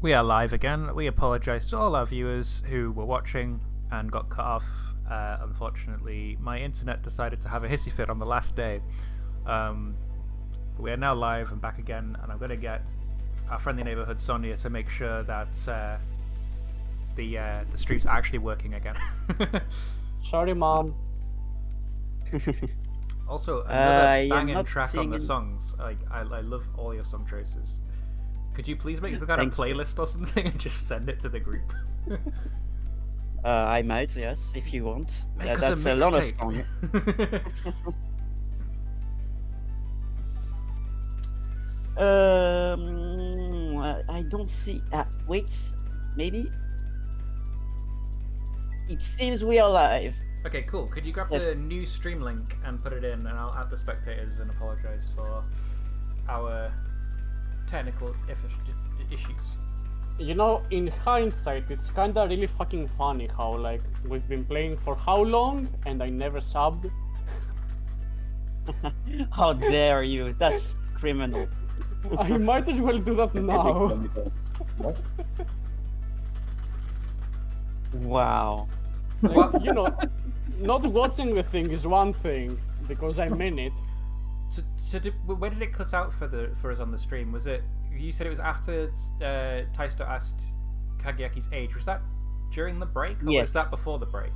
We are live again. We apologise to all our viewers who were watching and got cut off. Unfortunately, my internet decided to have a hissy fit on the last day. But we are now live and back again, and I'm going to get our friendly neighbourhood Sonia to make sure that the stream's actually working again. Sorry, Mom. Also, another banging not track on the seeing- songs. I love all your song choices. Could you please make some kind of playlist or something and just send it to the group? I might, yes, if you want. Make us That's a a lot of mixtape. song. I don't see. Wait, maybe. It seems we are live. Okay, cool. Could you grab Yes. the new stream link and put it in, and I'll add the spectators and apologise for our technical issues. You know, in hindsight, it's kinda really fucking funny how, like, we've been playing for how long and I never subbed. How dare you? That's criminal. I might as well do that now. What? Wow. Like, you know, not watching the thing is one thing, because I'm in it. Where did it cut out for us on the stream? Was it? You said it was after Taisto asked Kageyaki's age. Was that during the break, or was Yes. that before the break?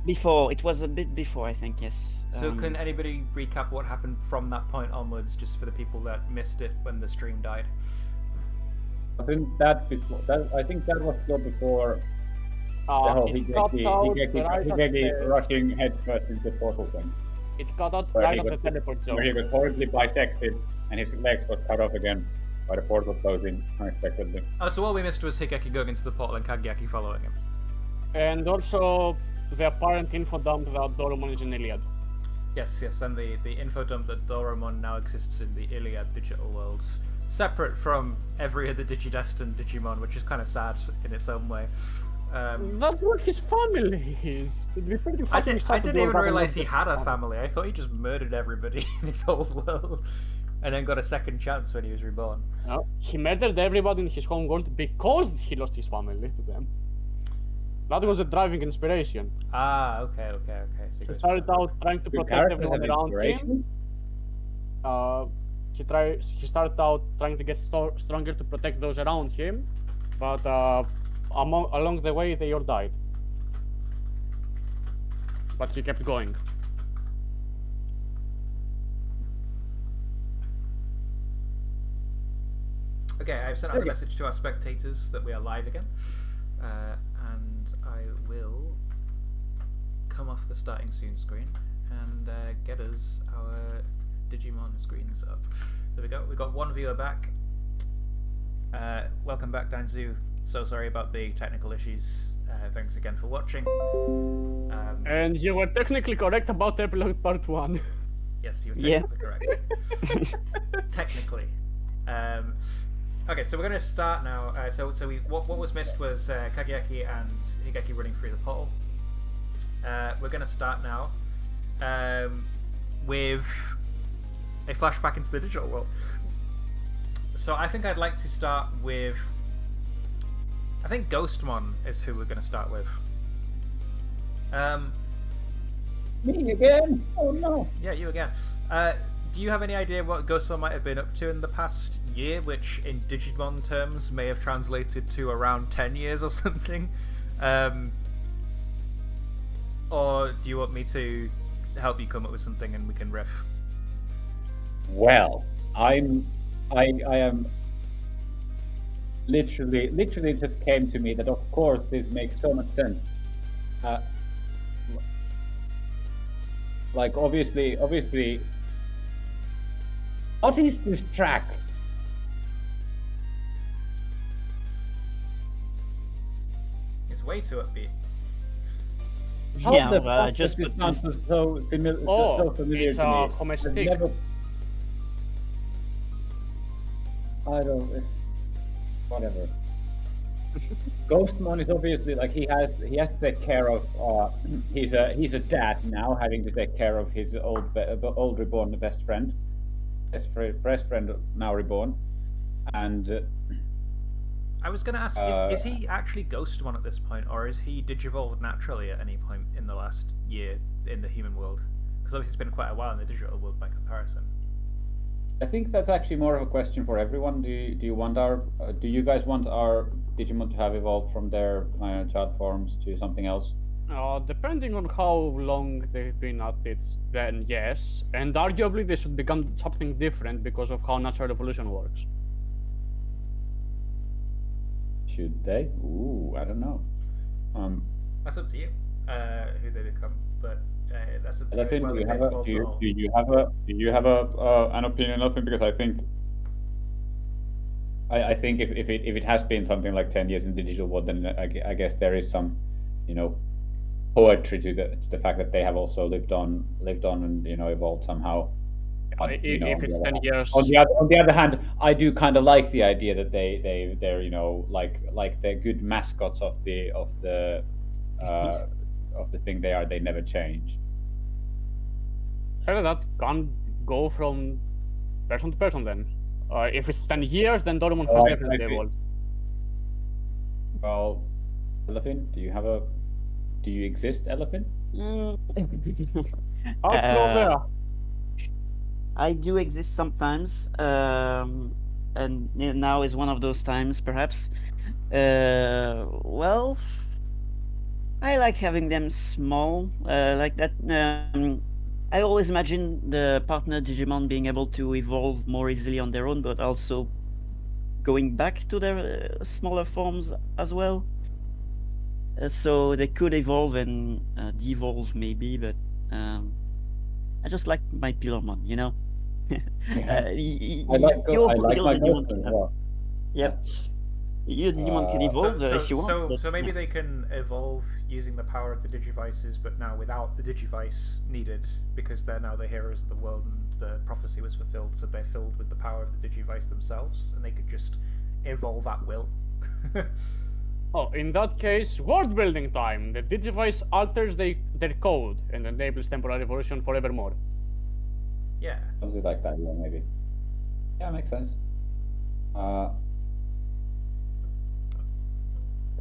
Before, it was a bit before, I think, yes. So can anybody recap what happened from that point onwards, just for the people that missed it when the stream died? I think that before that. I think that was still before the whole It cut out right at Higeki the, rushing headfirst into the portal thing, it cut out Where right he at the was- teleport where he zone. was horribly bisected and his legs got cut off again by the portal closing unexpectedly. Oh, so all we missed was Higeki going into the portal and Kageyaki following him. And also the apparent info dump that Doromon is in Iliad. Yes, and the info dump that Doraemon now exists in the Iliad digital worlds, separate from every other Digidestined Digimon, which is kind of sad in its own way. That's where his family is. It'd be pretty I fucking sad to didn't do even that realize he and had a not- family. I thought he just murdered everybody in his whole world, and then got a second chance when he was reborn. No, he murdered everybody in his home world because he lost his family to them. That was a driving inspiration. Ah, okay. So He started out trying to Your protect character everyone had around him. inspiration? He started out trying to get stronger to protect those around him, but along the way they all died. But he kept going. Okay, I've sent out a message to our spectators that we are live again, and I will come off the starting soon screen and get us our Digimon screens up. There we go. We got one viewer back. Welcome back, Danzu. So sorry about the technical issues. Thanks again for watching. And you were technically correct about Epilogue Part 1. Yes, you're Yeah. technically correct. Technically. Okay, so we're going to start now. What was missed was Kageyaki and Higeki running through the portal. We're going to start now with a flashback into the digital world. So I think I'd like to start with... I think Ghostmon is who we're going to start with. Me again? Oh no! Yeah, you again. Do you have any idea what Ghostmon might have been up to in the past year, which in Digimon terms may have translated to around 10 years or something? Or do you want me to help you come up with something and we can riff? Well, I am literally it just came to me that of course this makes so much sense. Like obviously, what is this track? It's way too upbeat. How Yeah, the well, I fuck just does put this this. sound so familiar? Oh, so familiar it's to me. a I've homestic. never- I don't. Whatever. Ghostmon is obviously like he has to take care of. He's a dad now, having to take care of his old reborn best friend, best friend now reborn, and I was going to ask, is he actually Ghostemon at this point, or is he digivolved naturally at any point in the last year in the human world? Because obviously it's been quite a while in the digital world by comparison. I think that's actually more of a question for everyone. Do you guys want our Digimon to have evolved from their child forms to something else? Depending on how long they've been at it, then yes. And arguably they should become something different because of how natural evolution works. Should they? Ooh, I don't know. That's up to you, who they become, but that's up to you as Elephant, well do if you they have a evolved do at you, all. do you have an opinion of it? Because I think if it has been something like 10 years in the digital world, then I guess there is some, poetry to the fact that they have also lived on and evolved somehow. But, If it's 10 years. On the other hand, I do kind of like the idea that they're like the good mascots of the thing they are. They never change. That can go from person to person then. If it's 10 years, then Doremon has definitely agree. evolved. Well, Elephant, do you exist, Elephant? Out from there. I do exist sometimes, and now is one of those times, perhaps. Well, I like having them small, like that. I always imagine the partner Digimon being able to evolve more easily on their own, but also going back to their smaller forms as well. So they could evolve and devolve maybe, but I just like my Pillarmon, Yeah. I I like my Digimon Ghostemon can as well. Yep. Your Digimon can evolve if you want. So maybe yeah. they can evolve using the power of the Digivices, but now without the Digivice needed, because they're now the heroes of the world and the prophecy was fulfilled, so they're filled with the power of the Digivice themselves, and they could just evolve at will. In that case, world building time. The Digivice alters their code and enables temporary evolution forevermore. Yeah. Something like that, yeah, maybe. Yeah, makes sense.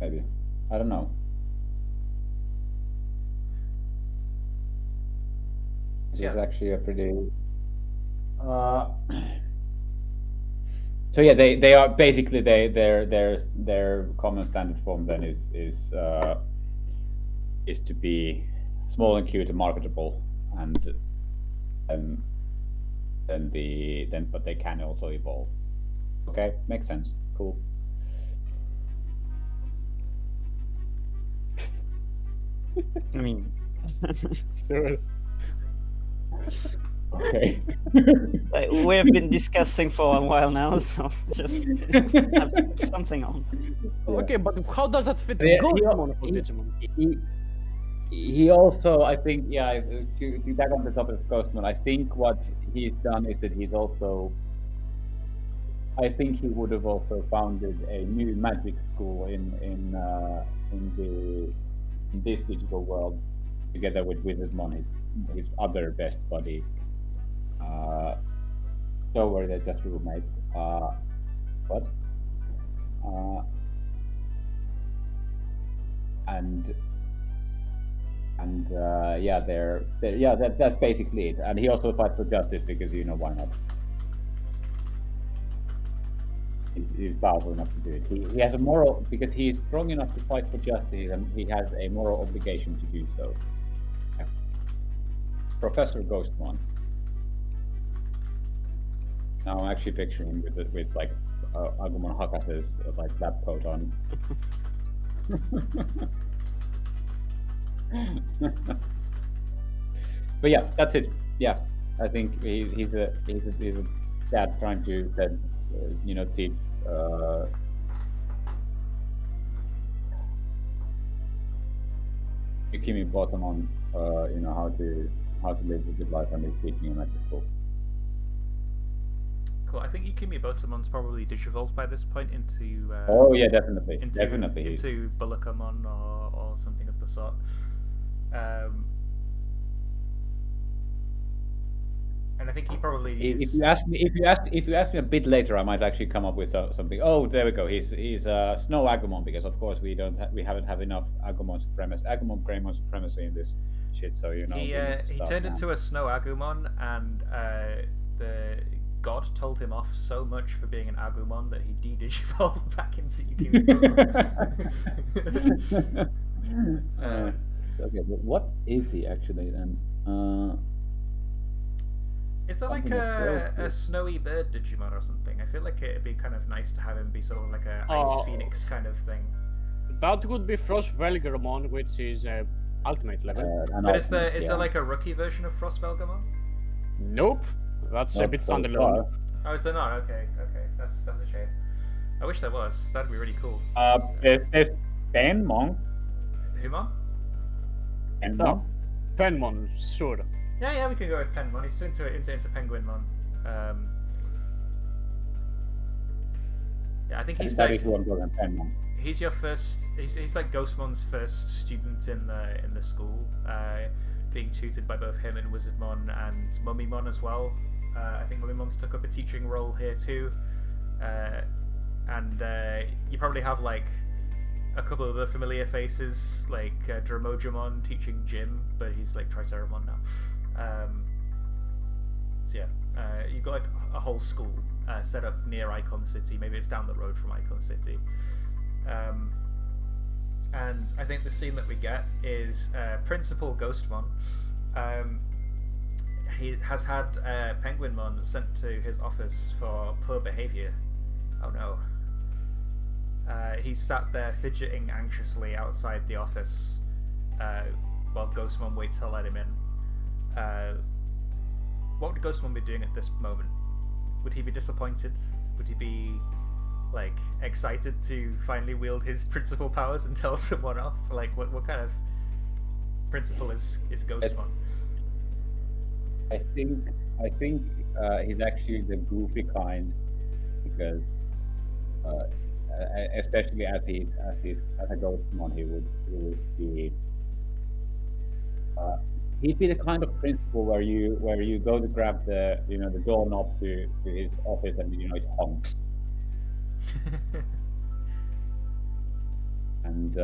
Maybe. I don't know. This is actually a pretty. So yeah, they are basically their common standard form then is to be small and cute and marketable, and but they can also evolve. Okay, makes sense. Cool. I mean, Sure. Okay. we have been discussing for a while now, so just have something on. Okay, but how does that fit Yeah, Ghostemon for Digimon? He also, I think, to back on the topic of Ghostman, I think what he's done is that he's also, I think he would have also founded a new magic school in this digital world, together with Wizardmon, his other best buddy. So were they just roommates? What? That's basically it. And he also fights for justice because why not? He's powerful enough to do it. He has a moral, because he's strong enough to fight for justice, and he has a moral obligation to do so. Yeah. Professor Ghostmon. Now I'm actually picturing him with like Agumon Hakase's like lab coat on. But yeah, that's it. Yeah, I think he's a dad trying to teach Yukimi bottom on how to live a good life, and he's teaching him at the school. Cool. I think Yukimi Botamon's probably digivolved by this point into. Oh yeah, definitely. Into Bullikamon or something of the sort. And I think he probably If used... you ask me a bit later, I might actually come up with something. Oh, there we go. He's Snow Agumon, because of course we haven't have enough Agumon Greymon supremacy in this shit. So we need to He start turned now. into a Snow Agumon, and the god told him off so much for being an Agumon that he de-digivolved back into Yukimi. Okay, but what is he actually then? Is there like Something a appropriate. snowy bird Digimon or something? I feel like it'd be kind of nice to have him be sort of like a ice phoenix kind of thing. That would be Frost Velgermon, which is ultimate level. But is there like a rookie version of Frost Velgamon? Nope. That's a Not bit so standalone. far. Oh, is there not? Okay, that's a shame. I wish there was. That'd be really cool. There's Penmon. Humon? Penmon. Penmon, sure. Yeah, we can go with Penmon. He's into Penguinmon. Yeah, I think he's That like is who I'm talking. Penmon. he's your first. He's like Ghostmon's first student in the school, being tutored by both him and Wizardmon and Mummymon as well. I think Mummimon's took up a teaching role here too, and you probably have like a couple of other familiar faces, like Dramojamon teaching Jim, but he's like Triceramon now. So yeah, you've got like a whole school set up near Icon City. Maybe it's down the road from Icon City. And I think the scene that we get is Principal Ghostmon. He has had Penguinmon sent to his office for poor behavior. Oh no. He's sat there fidgeting anxiously outside the office while Ghostmon waits to let him in. What would Ghostmon be doing at this moment? Would he be disappointed? Would he be like excited to finally wield his principal powers and tell someone off? Like what kind of principal is Ghostmon? I think he's actually the goofy kind, because especially as a Ghostmon, he would be he'd be the kind of principal where you go to grab the the doorknob to his office and it honks. And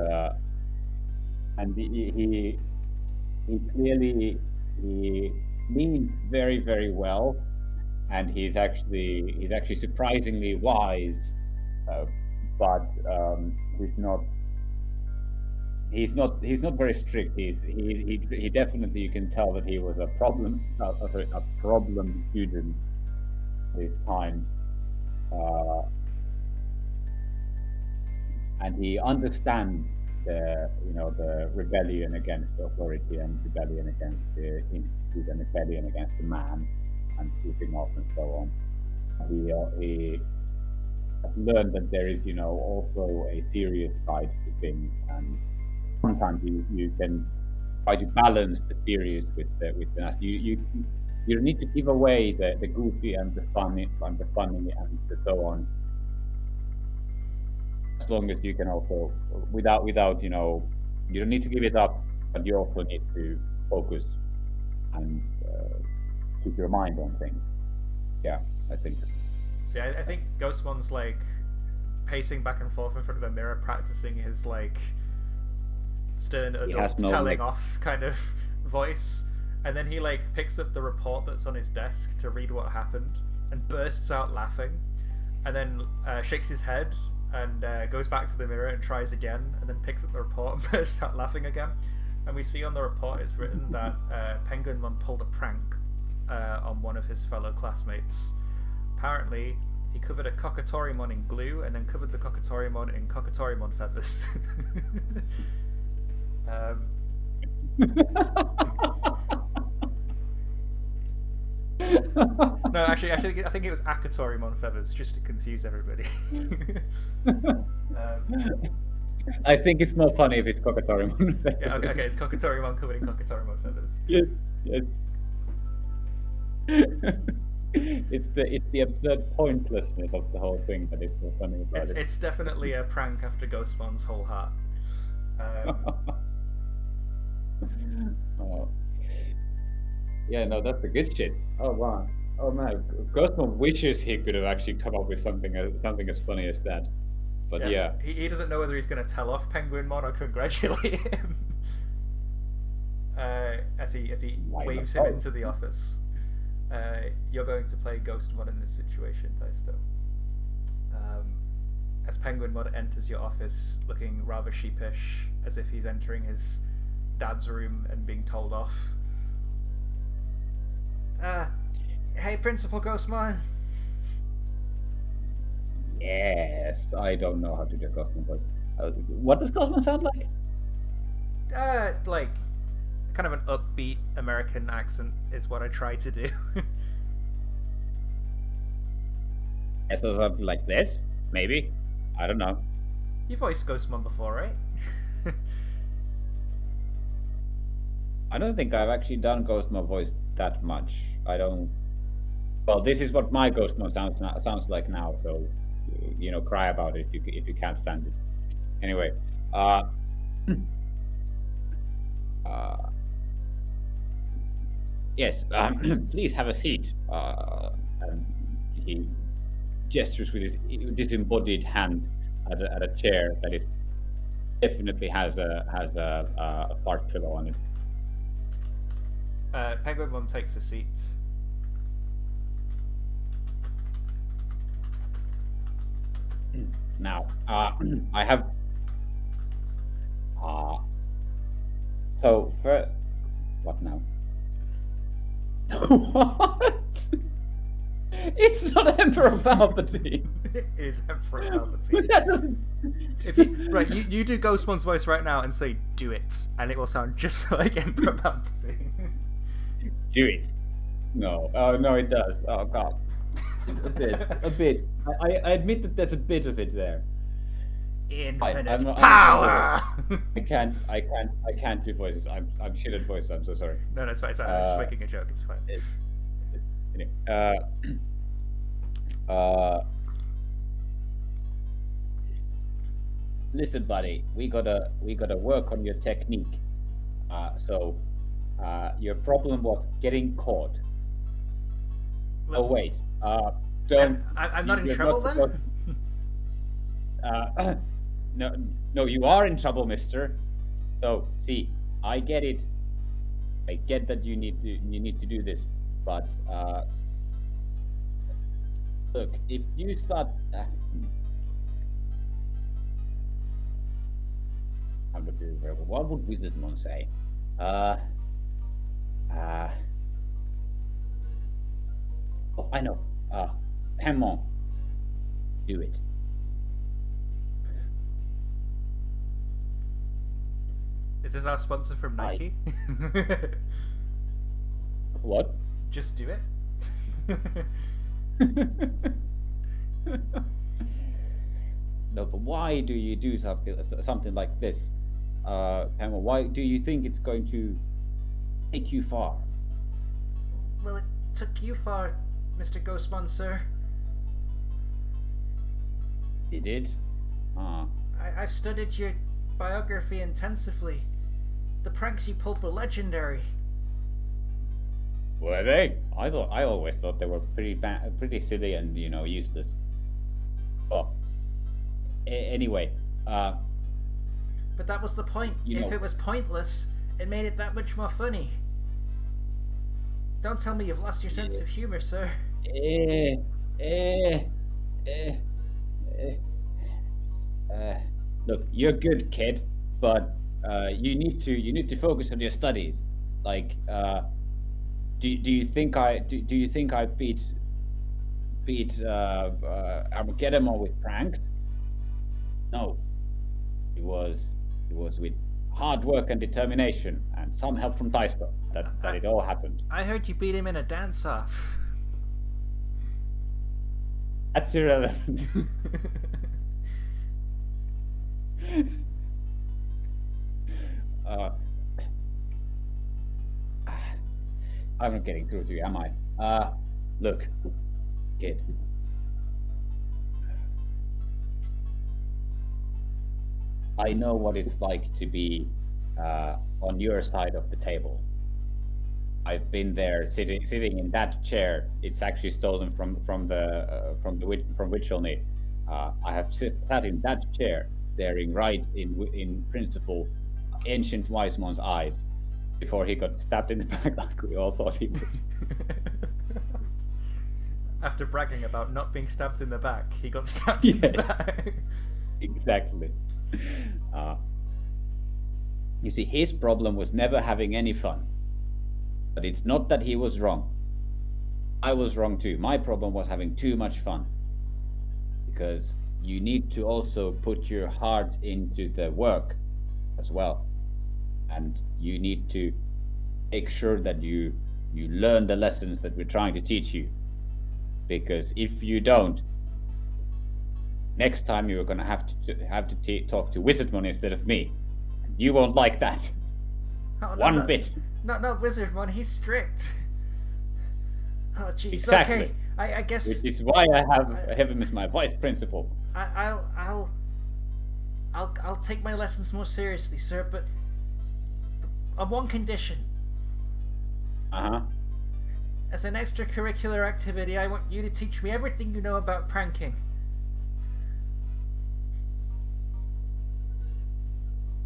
he clearly means very, very well, and he's actually surprisingly wise, but he's not very strict. He definitely, you can tell that he was a problem student this time, and he understands the rebellion against authority and rebellion against the institute and rebellion against the man and keeping off and so on. He has learned that there is also a serious side to things, and sometimes you can try to balance the serious with the you need to give away the goofy and the funny and the so on, as long as you can also without you don't need to give it up, but you also need to focus and keep your mind on things. Yeah, I think. See, I think Ghostmon's like pacing back and forth in front of a mirror, practicing his like stern adult telling off kind of voice, and then he like picks up the report that's on his desk to read what happened and bursts out laughing, and then shakes his head and goes back to the mirror and tries again, and then picks up the report and bursts out laughing again. And we see on the report it's written that Penguinmon pulled a prank on one of his fellow classmates. Apparently, he covered a Kokatorimon in glue and then covered the Kokatorimon in Kokatorimon feathers. No, actually, I think it was Akatorimon feathers, just to confuse everybody. I think it's more funny if it's Kokatorimon. Yeah, okay, it's Kokatorimon covered in Kokatorimon feathers. Yes. It's the absurd pointlessness of the whole thing that is so funny about it. It's definitely a prank after Ghostmon's whole heart. Oh. Yeah, no, that's the good shit. Oh wow. Oh man, Ghostman wishes he could have actually come up with something as funny as that. But yeah. He doesn't know whether he's going to tell off Penguinmon or congratulate him. As he Why not waves him both? into the office. You're going to play Ghostmon in this situation, Taisto. As Penguinmon enters your office looking rather sheepish, as if he's entering his dad's room and being told off. Hey, Principal Ghostmon. Yes, I don't know how to do Ghostman, but what does Ghostman sound like? Like, kind of an upbeat American accent is what I try to do. Yeah, so something like this, maybe. I don't know. You voiced Ghostmon before, right? I don't think I've actually done Ghostman voice that much. I don't. Well, this is what my Ghostman sounds like now. So, you know, cry about it if you can't stand it. Anyway, yes. Please have a seat. And he gestures with his disembodied hand at a chair that is definitely has a fart pillow on it. Penguinmon takes a seat. Now, I have. So for what now? What? It's not Emperor Palpatine. It is Emperor Palpatine. That doesn't- If you do Ghostmon's voice right now and say "do it," and it will sound just like Emperor Palpatine. Do it. No. Oh no, it does. Oh god. A bit. I admit that there's a bit of it there. Infinite I'm not- power. I can't do voices. I'm shit at voices. I'm so sorry. No, it's fine. It's fine. I was just making a joke. It's fine. Anyway, listen, buddy, we gotta work on your technique. So your problem was getting caught. Well, Oh wait, don't. I'm not in you're trouble not then. supposed- no, you are in trouble, mister. So see, I get it. I get that you need to do this, but look, if you start, I'm not doing very well. What would Wizardmon say? Oh, I know. Pemon, do it. Is this our sponsor from Nike? What? Just do it. No, but why do you do something like this, Pamela? Why do you think it's going to take you far? Well, it took you far, Mr. Ghostmon, sir. It did. I've studied your biography intensively. The pranks you pulled were legendary. Were they? I always thought they were pretty silly and useless. Oh. Anyway, But that was the point. If it was pointless, it made it that much more funny. Don't tell me you've lost your sense of humor, sir. Look, you're good, kid, but you need to focus on your studies. Like, do you think I beat Armageddon with pranks? No, it was with hard work and determination and some help from Taisto that it all happened. I heard you beat him in a dance-off. That's irrelevant. I'm not getting through to you, am I? Look, kid. I know what it's like to be on your side of the table. I've been there sitting in that chair. It's actually stolen from Witchelney. I have sat in that chair, staring right in principle ancient Wisemon's eyes before he got stabbed in the back like we all thought he would. After bragging about not being stabbed in the back, he got stabbed in the back. Exactly. You see, his problem was never having any fun. But it's not that he was wrong. I was wrong too. My problem was having too much fun. Because you need to also put your heart into the work as well. And you need to make sure that you learn the lessons that we're trying to teach you. Because if you don't, next time you're going to have to talk to Wizardmon instead of me. You won't like that. Oh, One bit. Not Wizardmon, he's strict. Oh jeez, Exactly. okay. I guess Which is why I have him as my vice principal. I'll take my lessons more seriously, sir, but on one condition. Uh-huh. As an extracurricular activity, I want you to teach me everything you know about pranking.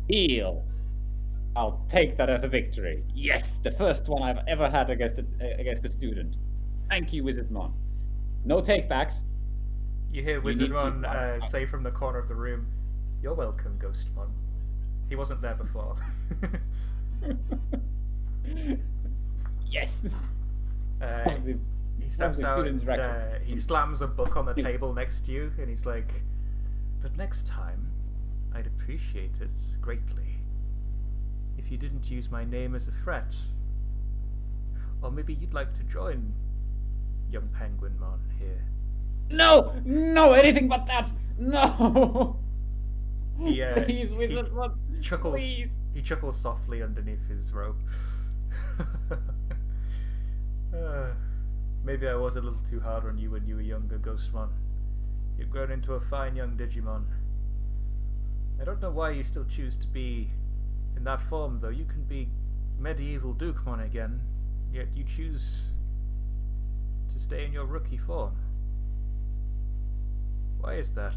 Heal. I'll take that as a victory. Yes, the first one I've ever had against a student. Thank you, Wizardmon. No takebacks. You hear You need to- Wizardmon say from the corner of the room, "You're welcome, Ghostmon." He wasn't there before. Yes. He steps out and he slams a book on the table next to you, and he's like, "But next time, I'd appreciate it greatly if you didn't use my name as a threat. Or maybe you'd like to join young Penguinmon here." No, anything but that. No. He, Please, Wizardmon. chuckles. Please. He chuckles softly underneath his robe. Maybe I was a little too hard on you when you were younger, Ghostmon. You've grown into a fine young Digimon. I don't know why you still choose to be in that form, though. You can be medieval Dukemon again, yet you choose to stay in your rookie form. Why is that?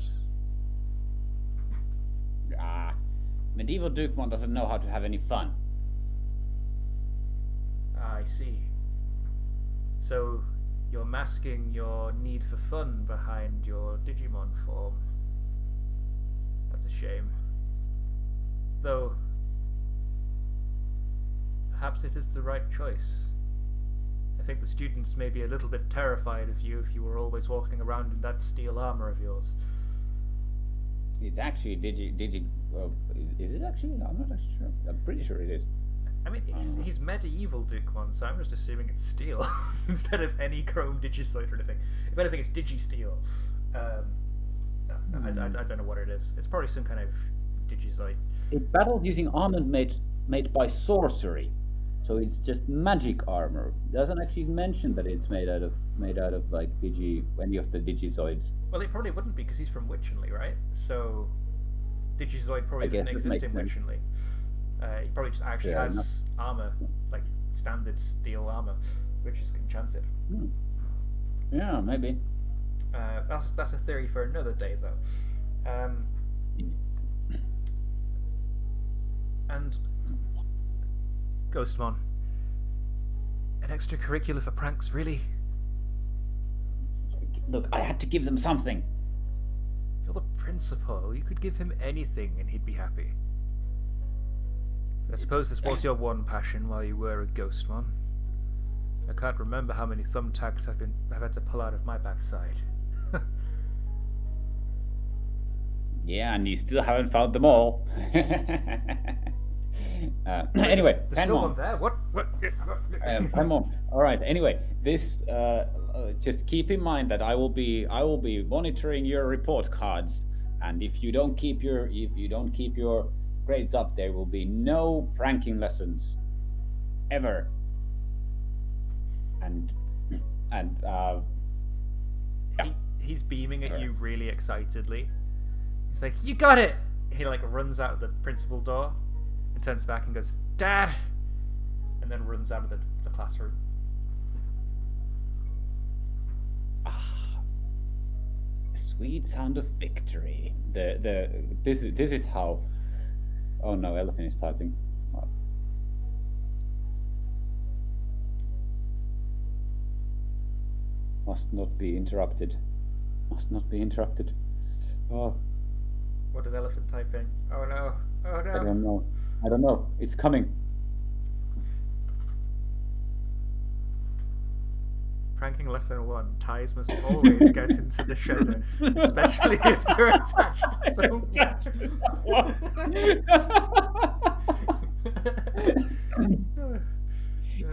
Medieval Dukemon doesn't know how to have any fun. I see. So, you're masking your need for fun behind your Digimon form. That's a shame. Though, perhaps it is the right choice. I think the students may be a little bit terrified of you if you were always walking around in that steel armor of yours. It's actually is it actually? I'm not actually sure. I'm pretty sure it is. I mean, he's medieval Dukemon, so I'm just assuming it's steel instead of any chrome Digisoid or anything. If anything, it's Digisteel. I don't know what it is. It's probably some kind of Digizoid. It battles using armor made by sorcery, so it's just magic armor. It doesn't actually mention that it's made out of like any of the Digizoids. Well, it probably wouldn't be because he's from Witchenley, right? So Digizoid probably doesn't exist in Witchenley. He probably just actually has armor, like standard steel armor, which is enchanted. Yeah, maybe. That's a theory for another day, though. And Ghostmon, an extracurricular for pranks, really? Look, I had to give them something. You're the principal. You could give him anything, and he'd be happy. I suppose this was your one passion while you were a Ghostmon. I can't remember how many thumbtacks I've had to pull out of my backside. Yeah, and you still haven't found them all. Anyway, there's still one there. What? Come on. All right. Anyway, this just keep in mind that I will be monitoring your report cards, and if you don't keep your grades up, there will be no pranking lessons ever. And He's beaming at you really excitedly. He's like, "You got it!" He like runs out of the principal door and turns back and goes, "Dad, and then runs out of the classroom. Sweet sound of victory. This is how. Oh no, Elephant is typing. Must not be interrupted. Must not be interrupted. Oh, What does Elephant type in? Oh no! Oh no! I don't know. I don't know. It's coming. Pranking lesson 1. Ties must always get into the shredder, especially if they're attached to someone.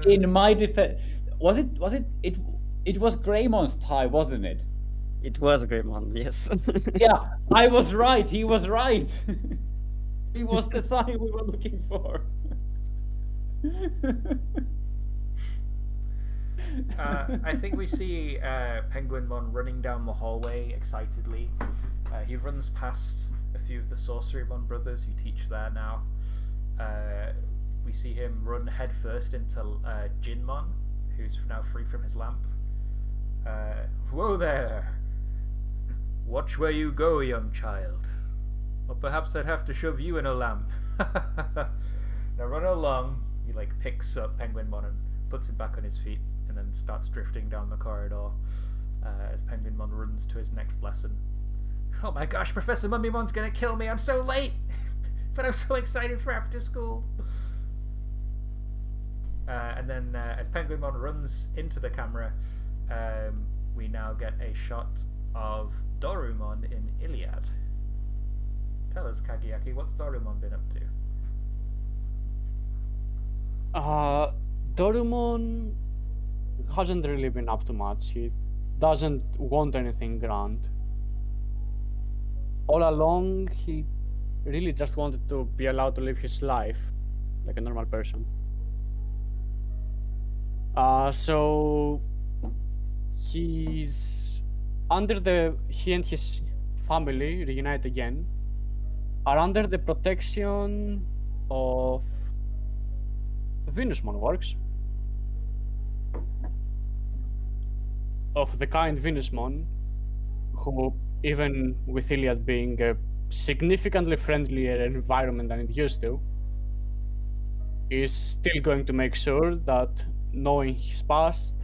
In my defense, was it was Greymon's tie, wasn't it? It was a great one, yes. Yeah, I was right. He was right. He was the sign we were looking for. I think we see Penguinmon running down the hallway excitedly. He runs past a few of the Sorcerymon brothers who teach there now. We see him run headfirst into Jinmon, who's now free from his lamp. Whoa there! Watch where you go, young child. Or perhaps I'd have to shove you in a lamp. Now run along. He picks up Penguinmon and puts him back on his feet, and then starts drifting down the corridor as Penguinmon runs to his next lesson. Oh my gosh, Professor Mummymon's gonna kill me! I'm so late! But I'm so excited for after school! And then as Penguinmon runs into the camera, we now get a shot of Dorumon in Iliad. Tell us, Kagiaki, what's Dorumon been up to? Dorumon hasn't really been up to much. He doesn't want anything grand. All along, he really just wanted to be allowed to live his life like a normal person. So he's he and his family, reunite again, are under the protection of Venusmon works. Of the kind Venusmon, who, even with Iliad being a significantly friendlier environment than it used to, is still going to make sure that, knowing his past,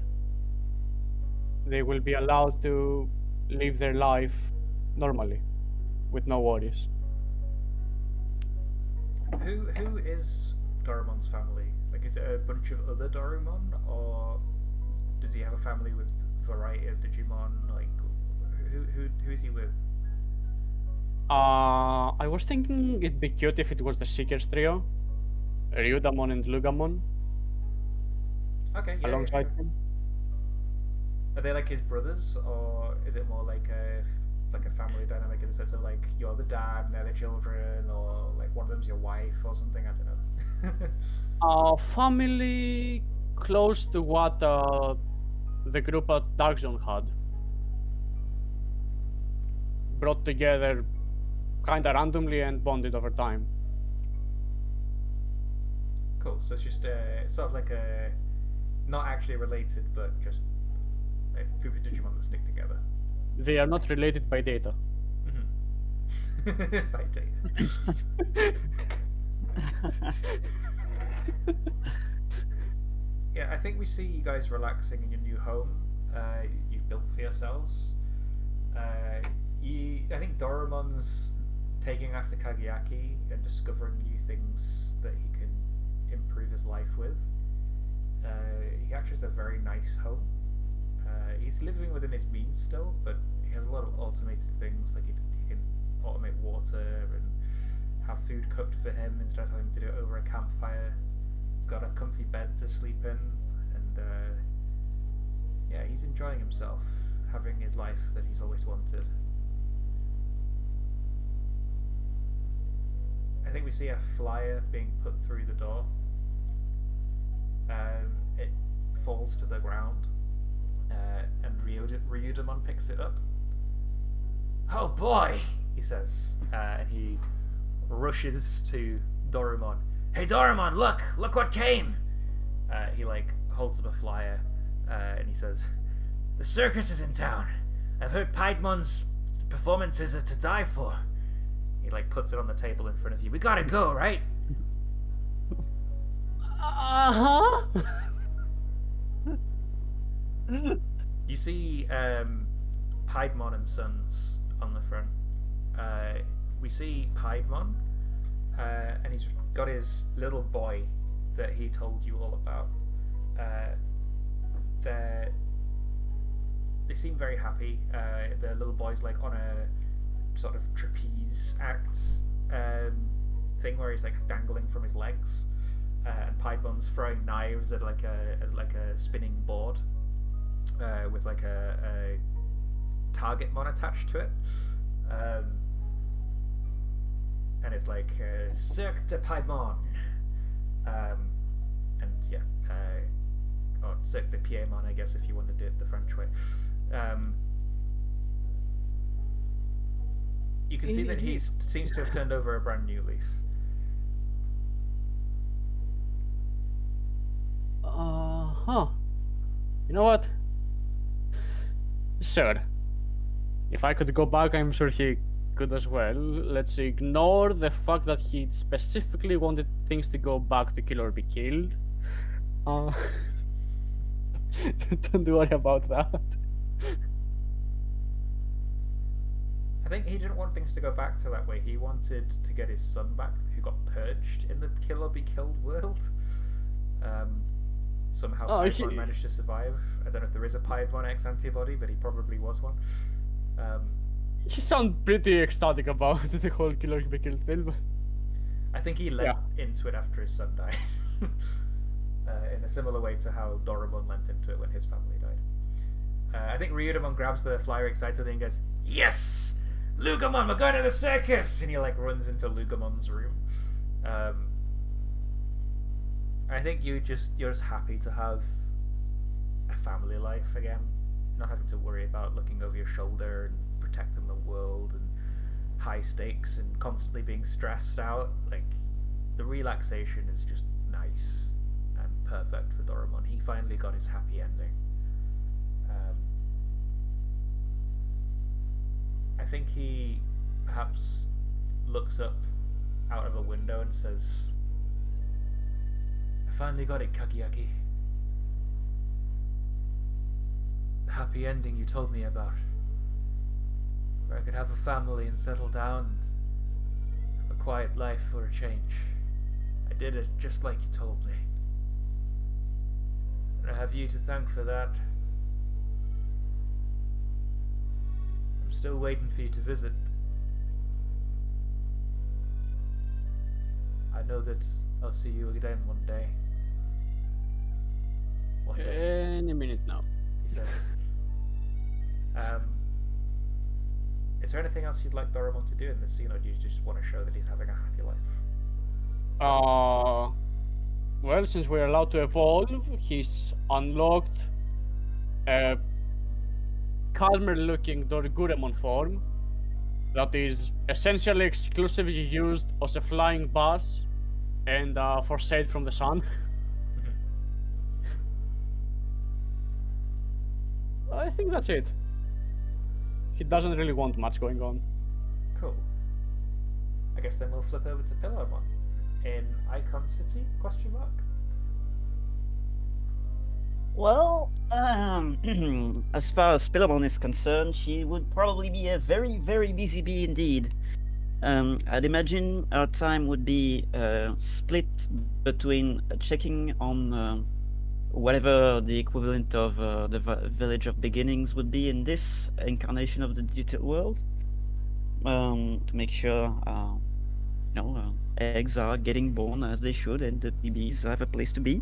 they will be allowed to live their life normally, with no worries. Who is Dorumon's family? Is it a bunch of other Dorumon, or does he have a family with a variety of Digimon? Who is he with? I was thinking it'd be cute if it was the Seekers trio, Ryudamon and Lugamon, Okay, yeah, alongside sure. him. Are they his brothers, or is it more like a family dynamic in the sense of you're the dad and they're the children, or one of them's your wife or something? I don't know. Family close to what the group at Dark Zone had. Brought together kinda randomly and bonded over time. Cool. So it's just sort of a not actually related, but just a group of Digimon that stick together. They are not related by data. Mm-hmm. By data. Yeah, I think we see you guys relaxing in your new home you've built for yourselves. I think Dorumon's taking after Kagiaki and discovering new things that he can improve his life with. He actually has a very nice home. He's living within his means still, but he has a lot of automated things, he can automate water and have food cooked for him instead of having to do it over a campfire. He's got a comfy bed to sleep in, and yeah, he's enjoying himself, having his life that he's always wanted. I think we see a flyer being put through the door. It falls to the ground, and Ryudamon picks it up. Oh boy, he says, and he rushes to Dorumon. Hey Dorumon, look what came! He like holds up a flyer, and he says, "The circus is in town. I've heard Piedmon's performances are to die for." He like puts it on the table in front of you. "We gotta go, right?" Uh-huh. You see Piedmon and Sons on the front. We see Piedmon, and he's got his little boy that he told you all about. They seem very happy. The little boy's like on a sort of trapeze act thing where he's like dangling from his legs, and Piedmon's throwing knives at like a spinning board with like a target mon attached to it, and it's like Cirque de Piedmon, and yeah, or Cirque de Piedmon, I guess, if you want to do it the French way. You can see that he seems to have turned over a brand new leaf. Uh-huh. You know what? Sir, if I could go back, I'm sure he could as well. Let's ignore the fact that he specifically wanted things to go back to kill or be killed. Don't worry about that. I think he didn't want things to go back to that way. He wanted to get his son back, who got purged in the kill or be killed world. Somehow Piedmon managed to survive. I don't know if there is a Piedmon X antibody, but he probably was one. He sounds pretty ecstatic about the whole kill or be killed thing, but I think he lent into it after his son died. In a similar way to how Doramon lent into it when his family died. I think Ryudamon grabs the flyer excitedly and goes, "Yes! Lugamon, we're going to the circus!" And he like runs into Lugamon's room. I think you're just happy to have a family life again, not having to worry about looking over your shoulder and protecting the world and high stakes and constantly being stressed out. Like, the relaxation is just nice and perfect for Doramon. He finally got his happy ending. I think he perhaps looks up out of a window and says, "I finally got it, Kakiaki. The happy ending you told me about. Where I could have a family and settle down and have a quiet life for a change. I did it just like you told me. And I have you to thank for that. I'm still waiting for you to visit. I know that I'll see you again one day. One day," any minute now. he says. Is there anything else you'd like Doramon to do in this scene, or do you just want to show that he's having a happy life? Well, since we're allowed to evolve, he's unlocked a calmer-looking Dorguremon form that is essentially exclusively used as a flying bus and for shade from the sun. I think that's it. He doesn't really want much going on. Cool. I guess then we'll flip over to Pillowmon in Icon City? Question mark. Well, as far as Pillamon is concerned, she would probably be a very, very busy bee indeed. I'd imagine our time would be split between checking on whatever the equivalent of the Village of Beginnings would be in this incarnation of the digital world, to make sure eggs are getting born as they should and the babies have a place to be.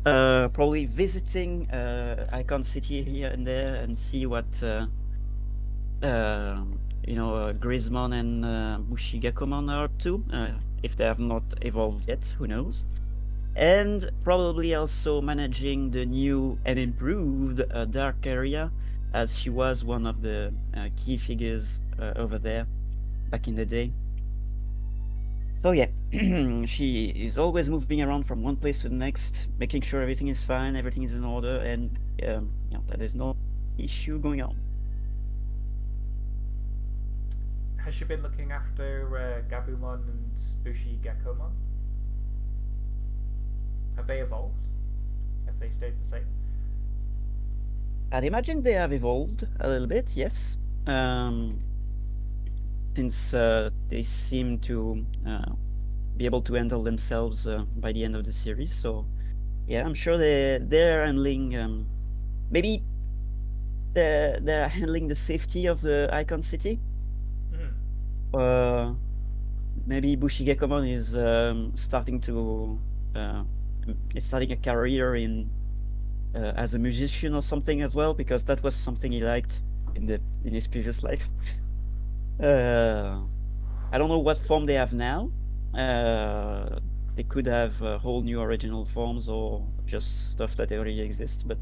Probably visiting Icon City here and there and see what Grismon and Bushigakomon are up to, if they have not evolved yet, who knows. And probably also managing the new and improved dark area, as she was one of the key figures over there back in the day. So yeah, she is always moving around from one place to the next, making sure everything is fine, everything is in order, and that there's no issue going on. Has she been looking after Gabumon and Bushi Gekomon? Have they evolved? Have they stayed the same? I'd imagine they have evolved a little bit, yes. Since they seem to be able to handle themselves by the end of the series. So yeah, I'm sure they're handling maybe they're handling the safety of the Icon City. Maybe Bushigekomon is starting a career in as a musician or something as well, because that was something he liked in his previous life. I don't know what form they have now. They could have whole new original forms or just stuff that already exists, but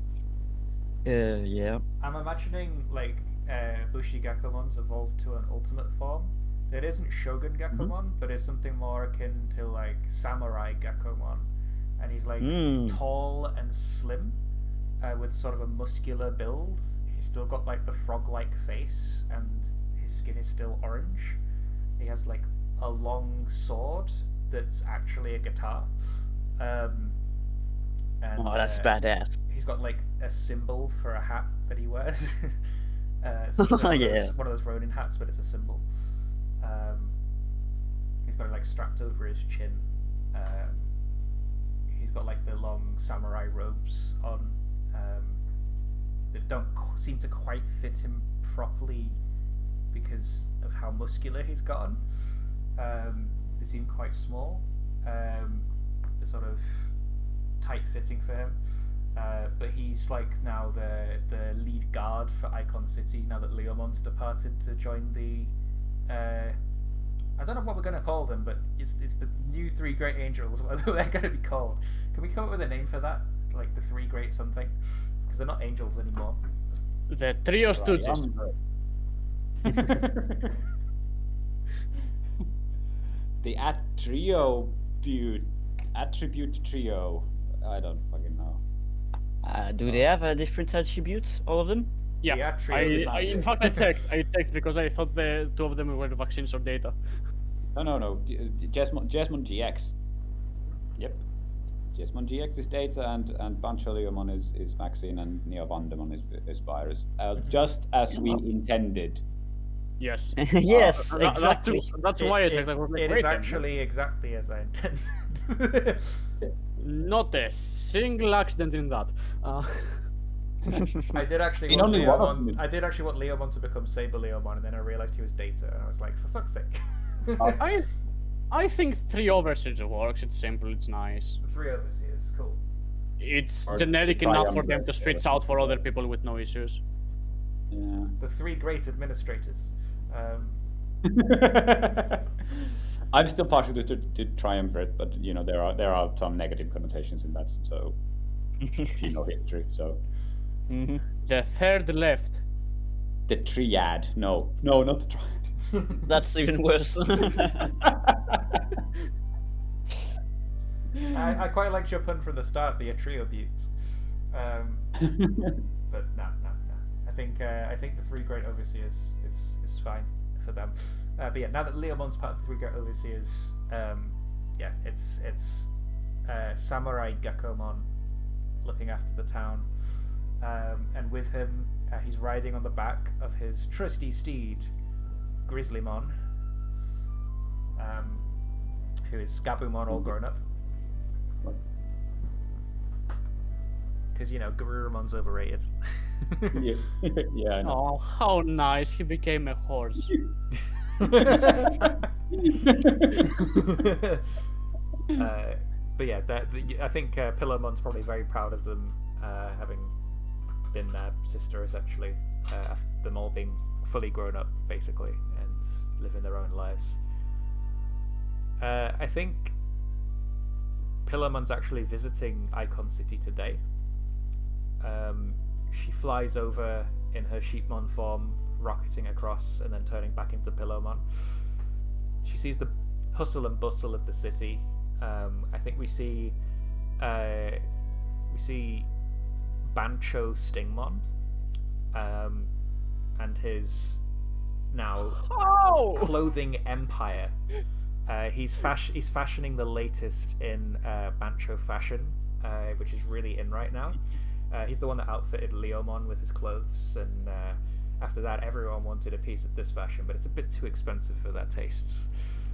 yeah. I'm imagining like Bushi Gakomon's evolved to an ultimate form. It isn't Shogun Gakomon, but it's something more akin to like Samurai Gakomon, and he's like tall and slim, with sort of a muscular build. He's still got like the frog-like face, and his skin is still orange. He has like a long sword that's actually a guitar. And, that's badass. He's got like a symbol for a hat that he wears. It's one of those Ronin hats, but it's a symbol. He's got it like strapped over his chin. He's got like the long samurai robes on that don't seem to quite fit him properly because of how muscular he's gotten. They seem quite small. They're sort of tight-fitting for him. But he's like now the lead guard for Icon City now that Leomon's departed to join the I don't know what we're going to call them, but it's the new Three Great Angels, whatever they're going to be called. Can we come up with a name for that? Like the Three Great something? Because they're not angels anymore. The Trio Stooges. The attribute trio. I don't fucking know. Do they have a different attribute, all of them? Yeah, in fact I checked because I thought the two of them were vaccines or data. No. Jesmon GX. Yep. Jesmon GX is data, and Bancholiomon is vaccine, and Neovandamon is virus. Just as we intended. Yes. Yes, exactly. That's why I said that. It is actually exactly as I intended. Not a single accident in that. I did actually want Leomon to become Saber Leomon, and then I realized he was Data, and I was like, for fuck's sake. I think 3 Overseers works. It's simple. It's nice. 3 Overseers, cool. It's generic enough for them to switch out for other people with no issues. Yeah. The 3 Great Administrators. I'm still partial to triumvirate, but you know there are some negative connotations in that. So you know history. So the third left. The triad. No, not the triad. That's even worse. I quite liked your pun from the start, the Atriobute. But no. I think the 3 Great Overseers is fine for them. But yeah, now that Leomon's part of the 3 Great Overseers, it's Samurai Gakomon looking after the town, and with him, he's riding on the back of his trusty steed, Grizzlymon, who is Gabumon all grown up. Because, you know, Garurumon's overrated. Yeah, I know. Oh, how nice. He became a horse. But yeah, I think Pillamon's probably very proud of them having been sisters, actually. Them all being fully grown up, basically, and living their own lives. I think Pillamon's actually visiting Icon City today. She flies over in her Sheepmon form, rocketing across and then turning back into Pillowmon. She sees the hustle and bustle of the city. I think we see Bancho Stingmon, and his now clothing empire. He's fashioning the latest in Bancho fashion, which is really in right now. He's the one that outfitted Leomon with his clothes, and after that, everyone wanted a piece of this fashion, but it's a bit too expensive for their tastes.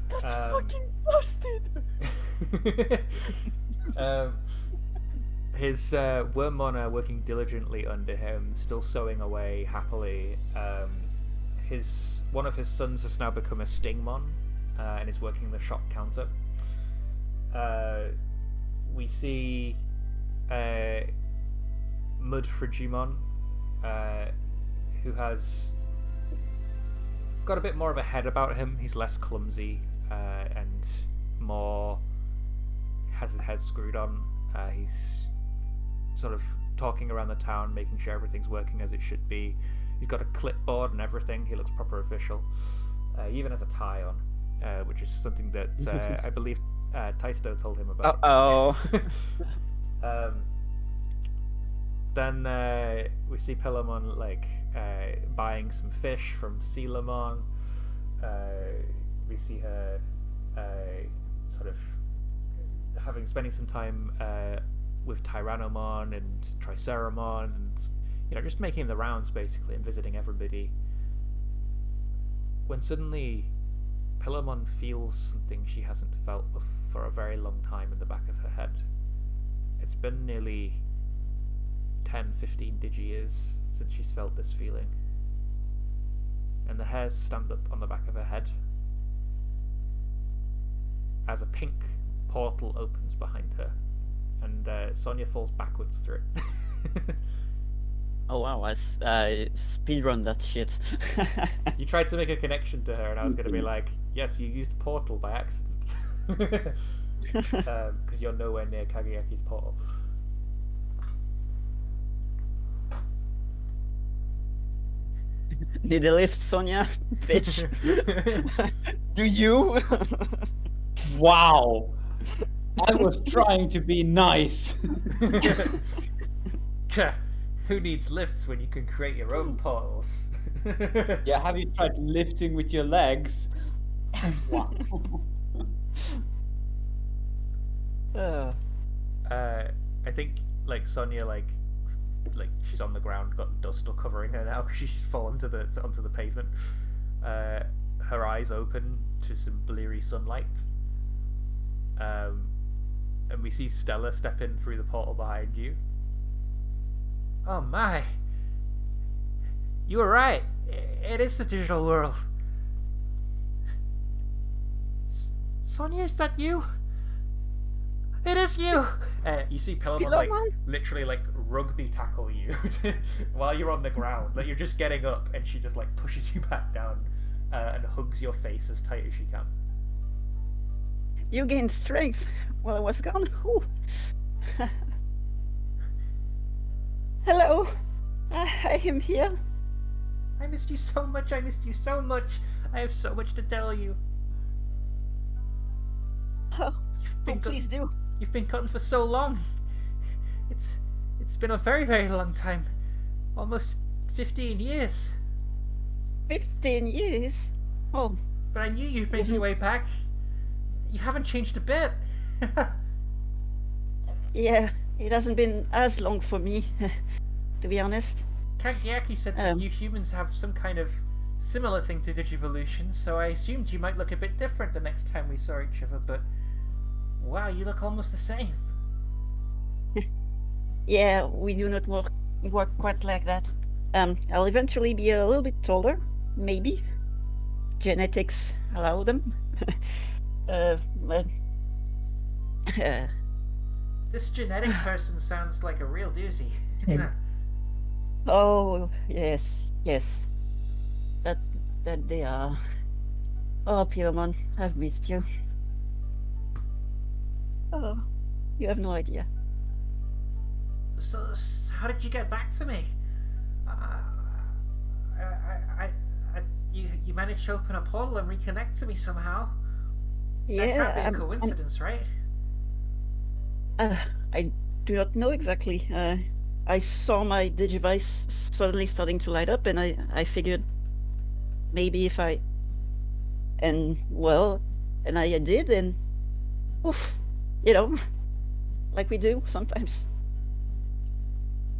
That's fucking busted! His Wormmon are working diligently under him, still sewing away happily. One of his sons has now become a Stingmon, and is working the shop counter. We see Mud Frigimon, who has got a bit more of a head about him. He's less clumsy and more has his head screwed on. He's sort of talking around the town, making sure everything's working as it should be. He's got a clipboard and everything. He looks proper official. He even has a tie on, which is something that I believe Taisto told him about. Then we see Pillamon buying some fish from Sealamon. We see her sort of spending some time with Tyrannomon and Triceramon, and just making the rounds basically and visiting everybody. When suddenly Pillamon feels something she hasn't felt for a very long time in the back of her head. It's been nearly 10-15 digi-years since she's felt this feeling, and the hairs stand up on the back of her head as a pink portal opens behind her, and Sonia falls backwards through it. Oh wow, I speedrun that shit. You tried to make a connection to her, and I was going to be like, yes, you used portal by accident. Because you're nowhere near Kageyaki's portal. Need a lift, Sonia? Bitch. Do you? Wow. I was trying to be nice. Who needs lifts when you can create your own portals? Yeah, have you tried lifting with your legs? Wow. I think Sonia she's on the ground, got dust all covering her now because she's fallen onto the pavement. Her eyes open to some bleary sunlight, and we see Stella step in through the portal behind you. Oh my! You were right. It is the digital world. Sonia, is that you? It is you. You see Pillamon literally rugby tackle you while you're on the ground. You're just getting up, and she just pushes you back down and hugs your face as tight as she can. You gained strength while I was gone. Hello, I am here. I missed you so much. I have so much to tell you. Oh, please do. You've been gone for so long. It's been a very, very long time. Almost 15 years. 15 years? Oh. But I knew you'd make your way back. You haven't changed a bit. Yeah, it hasn't been as long for me, to be honest. Kageyaki said that you humans have some kind of similar thing to Digivolution, so I assumed you might look a bit different the next time we saw each other, but wow, you look almost the same. Yeah, we do not work quite like that. I'll eventually be a little bit taller, maybe. Genetics allow them. But this genetic person sounds like a real doozy. Oh, yes. That they are. Oh, Pillamon, I've missed you. Oh, you have no idea. So how did you get back to me? You managed to open a portal and reconnect to me somehow. Yeah, That can't be a I'm- coincidence, right? I do not know exactly. I saw my Digivice suddenly starting to light up, and I figured maybe if I. And well, and I did, and oof, you know, like we do sometimes.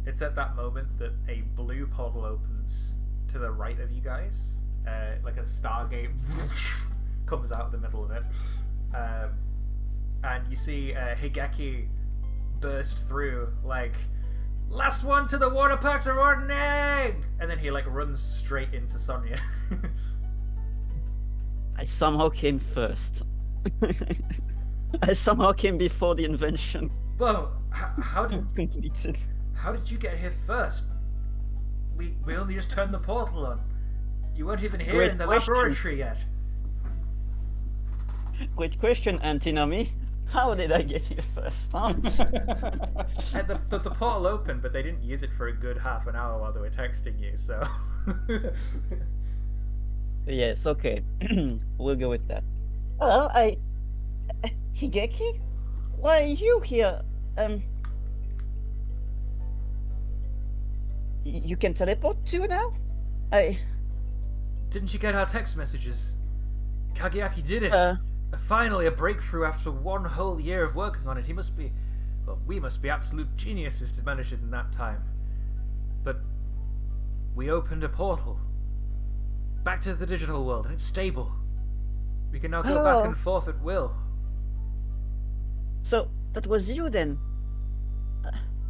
It's at that moment that a blue portal opens to the right of you guys, like a Stargate comes out of the middle of it, and you see Higeki burst through like, "Last one to the water parks are ordering!" And then he like runs straight into Sonya. I somehow came first. I somehow came before the invention Whoa! How was did completed. how did you get here first? We only just turned the portal on. You weren't even here Great in the question. laboratory yet. Great question, Antinami. How did I get here first? Huh? The portal opened, but they didn't use it for a good half an hour while they were texting you, so... Yes, okay. We'll go with that. Well, Higeki? Why are you here? You can teleport too now? Didn't you get our text messages? Kageaki did it! Finally a breakthrough after one whole year of working on it. He must be... Well, we must be absolute geniuses to manage it in that time. But... we opened a portal. Back to the digital world, and it's stable. We can now go back and forth at will. So, that was you then?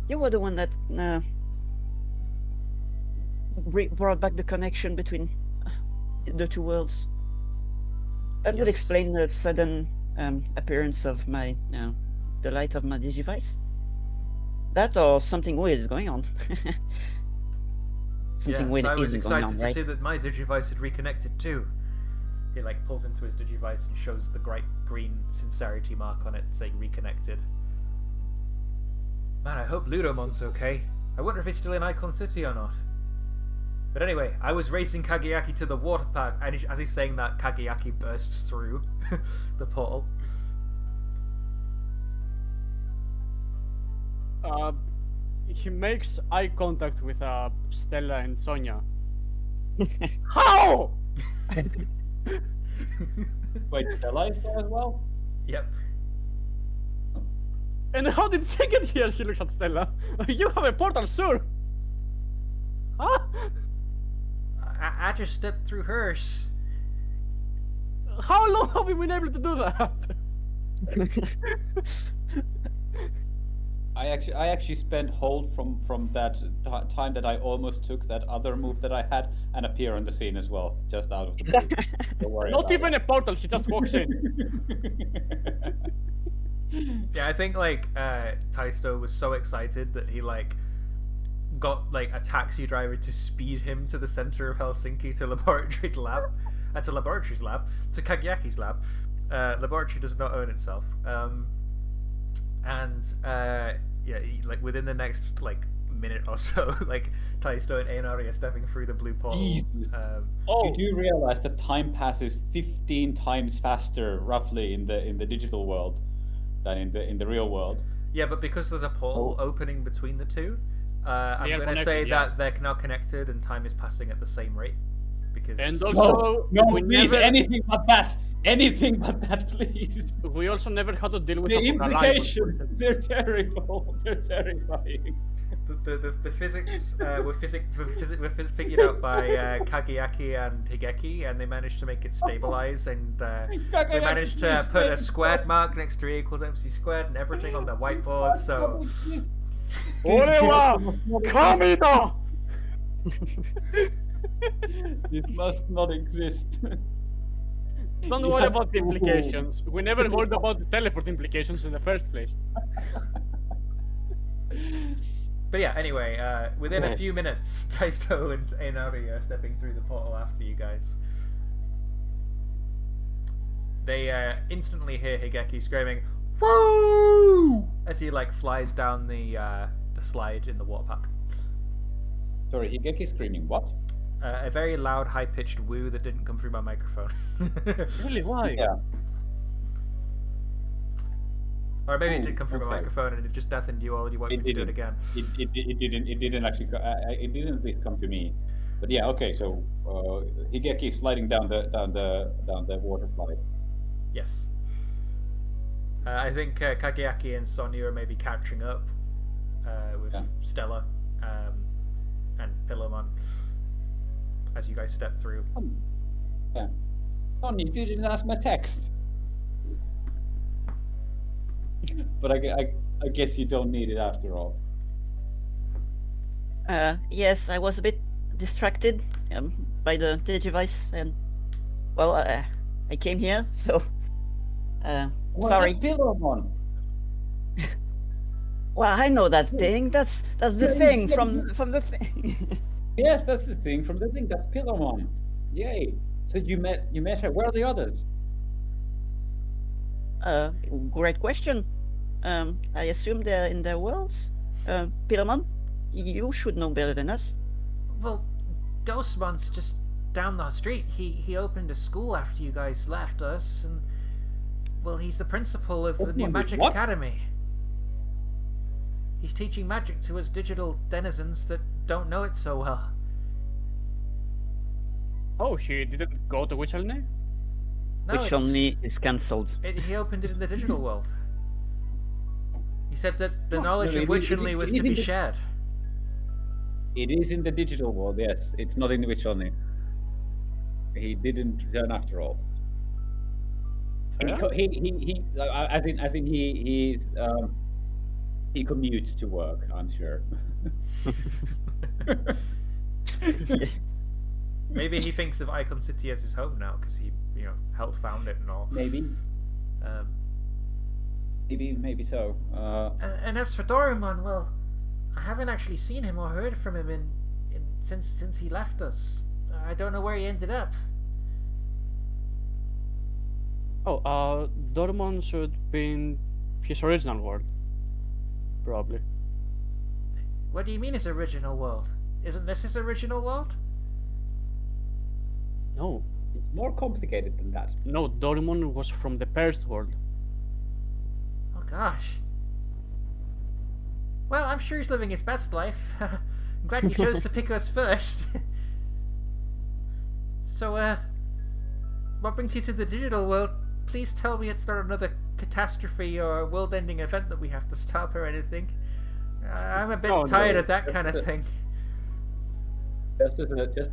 You were the one that brought back the connection between the two worlds. That would Yes. explain the sudden appearance of my, the light of my Digivice. That or something weird is going on. Something Yes, weird I was isn't going excited on, to right? see that my Digivice had reconnected too. He like pulls into his Digivice and shows the bright green sincerity mark on it saying reconnected. Man, I hope Ludomon's okay. I wonder if he's still in Icon City or not. But anyway, I was racing Kageaki to the water park, and as he's saying that, Kageaki bursts through the portal. He makes eye contact with Stella and Sonya. How? Wait, Stella is there as well? Yep. And how did she get here? She looks at Stella. You have a portal, sir. Huh? I just stepped through hers. How long have we been able to do that? I actually spent hold from that time that I almost took that other move that I had and appear on the scene as well, just out of the blue. Don't worry Not about even it. a portal, he just walks in. Yeah, I think like Taisto was so excited that he like got like a taxi driver to speed him to the center of Helsinki to Laboratory's lab, to Kageaki's lab. Laboratory does not own itself, yeah, like within the next like minute or so, like Taisto and Einari are stepping through the blue portal. Jesus. Oh, You do realize that time passes 15 times faster, roughly, in the digital world than in the real world. Yeah, but because there's a portal opening between the two, I'm They are going to say connected, yeah. that they're now connected and time is passing at the same rate. Because And No, also, no, we please, never- anything but that. Anything but that, please. we also never had to deal with The a Pokemon implications, they're terrible. They're terrifying. the physics were figured out by Kageaki and Higeki, and they managed to make it stabilize, and they managed to put a squared mark next to E equals MC squared and everything on the whiteboard. So Kamito! It must not exist. Don't worry about the implications. We never worried about the teleport implications in the first place. But yeah, anyway, within a few minutes, Taisto and Einari are stepping through the portal after you guys. They instantly hear Higeki screaming, "Woo!" as he like flies down the slide in the water park. Sorry, Higeki screaming what? A very loud, high-pitched woo that didn't come through my microphone. Really? Why? Yeah. Or maybe it did come through a okay. microphone and it just deafened you all and you want me to do it again. It didn't actually. It didn't at least come to me. But yeah, okay. So Higeki is sliding down the water slide. Yes. I think Kageaki and Sonya are maybe catching up with Stella and Pillowmon as you guys step through. Yeah. Sonya, you didn't ask my text. But I guess you don't need it after all. Yes, I was a bit distracted by the Digivice, and well, I came here, so sorry. That's Pillowmon. Well, I know that thing. That's the thing from the thing. Yes, that's the thing from the thing. That's Pillowmon. Yay! So you met her. Where are the others? Great question. I assume they're in their worlds. Pillarmon, you should know better than us. Well, Ghostmon's just down the street. He opened a school after you guys left us, and well, he's the principal of the new Magic Academy. He's teaching magic to us digital denizens that don't know it so well. Oh, he didn't go to Witchelny? No, Which only is cancelled. He opened it in the digital world. He said that the knowledge of Witchelny was to be shared. It is in the digital world, yes. It's not in the Witchelny. He didn't return after all. I think he commutes to work, I'm sure. Maybe he thinks of Icon City as his home now because he, helped found it and all. Maybe. Maybe so. And as for Doraemon, well, I haven't actually seen him or heard from him since he left us. I don't know where he ended up. Oh, Doraemon should be in his original world. Probably. What do you mean his original world? Isn't this his original world? No. It's more complicated than that. No, Doraemon was from the first world. Oh gosh. Well, I'm sure he's living his best life. I'm glad you chose to pick us first. So, what brings you to the digital world? Please tell me it's not another catastrophe or a world-ending event that we have to stop or anything. I'm a bit tired of that kind of thing. Just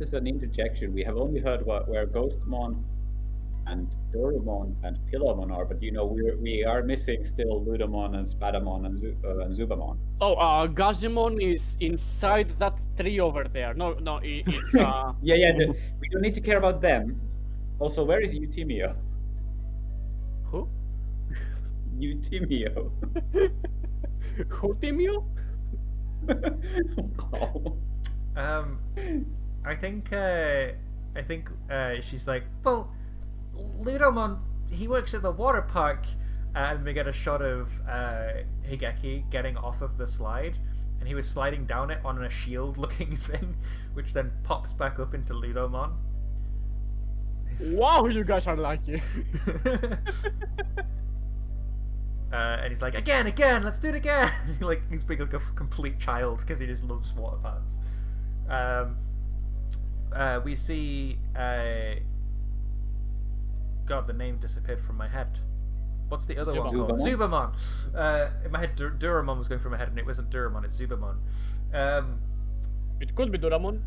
as an interjection, we have only heard where Ghostmon and Doraemon and Pillowmon are, but we are missing still Ludamon and Spadamon and Zubamon. Oh, Gazimon is inside that tree over there. No, it's Yeah. We don't need to care about them. Also, where is Eutimio? Who? Eutimio. Who, Timio? Oh. I think she's like, well, Ludamon, he works at the water park, and we get a shot of Higeki getting off of the slide, and he was sliding down it on a shield-looking thing, which then pops back up into Ludamon. Wow, you guys are lucky. And he's like, again, let's do it again. He's being like a complete child because he just loves water parks. We see God, the name disappeared from my head. What's the other one called? Zubamon. In my head, Duramon was going through my head, and it wasn't Duramon, it's Zubamon. It could be Doraemon.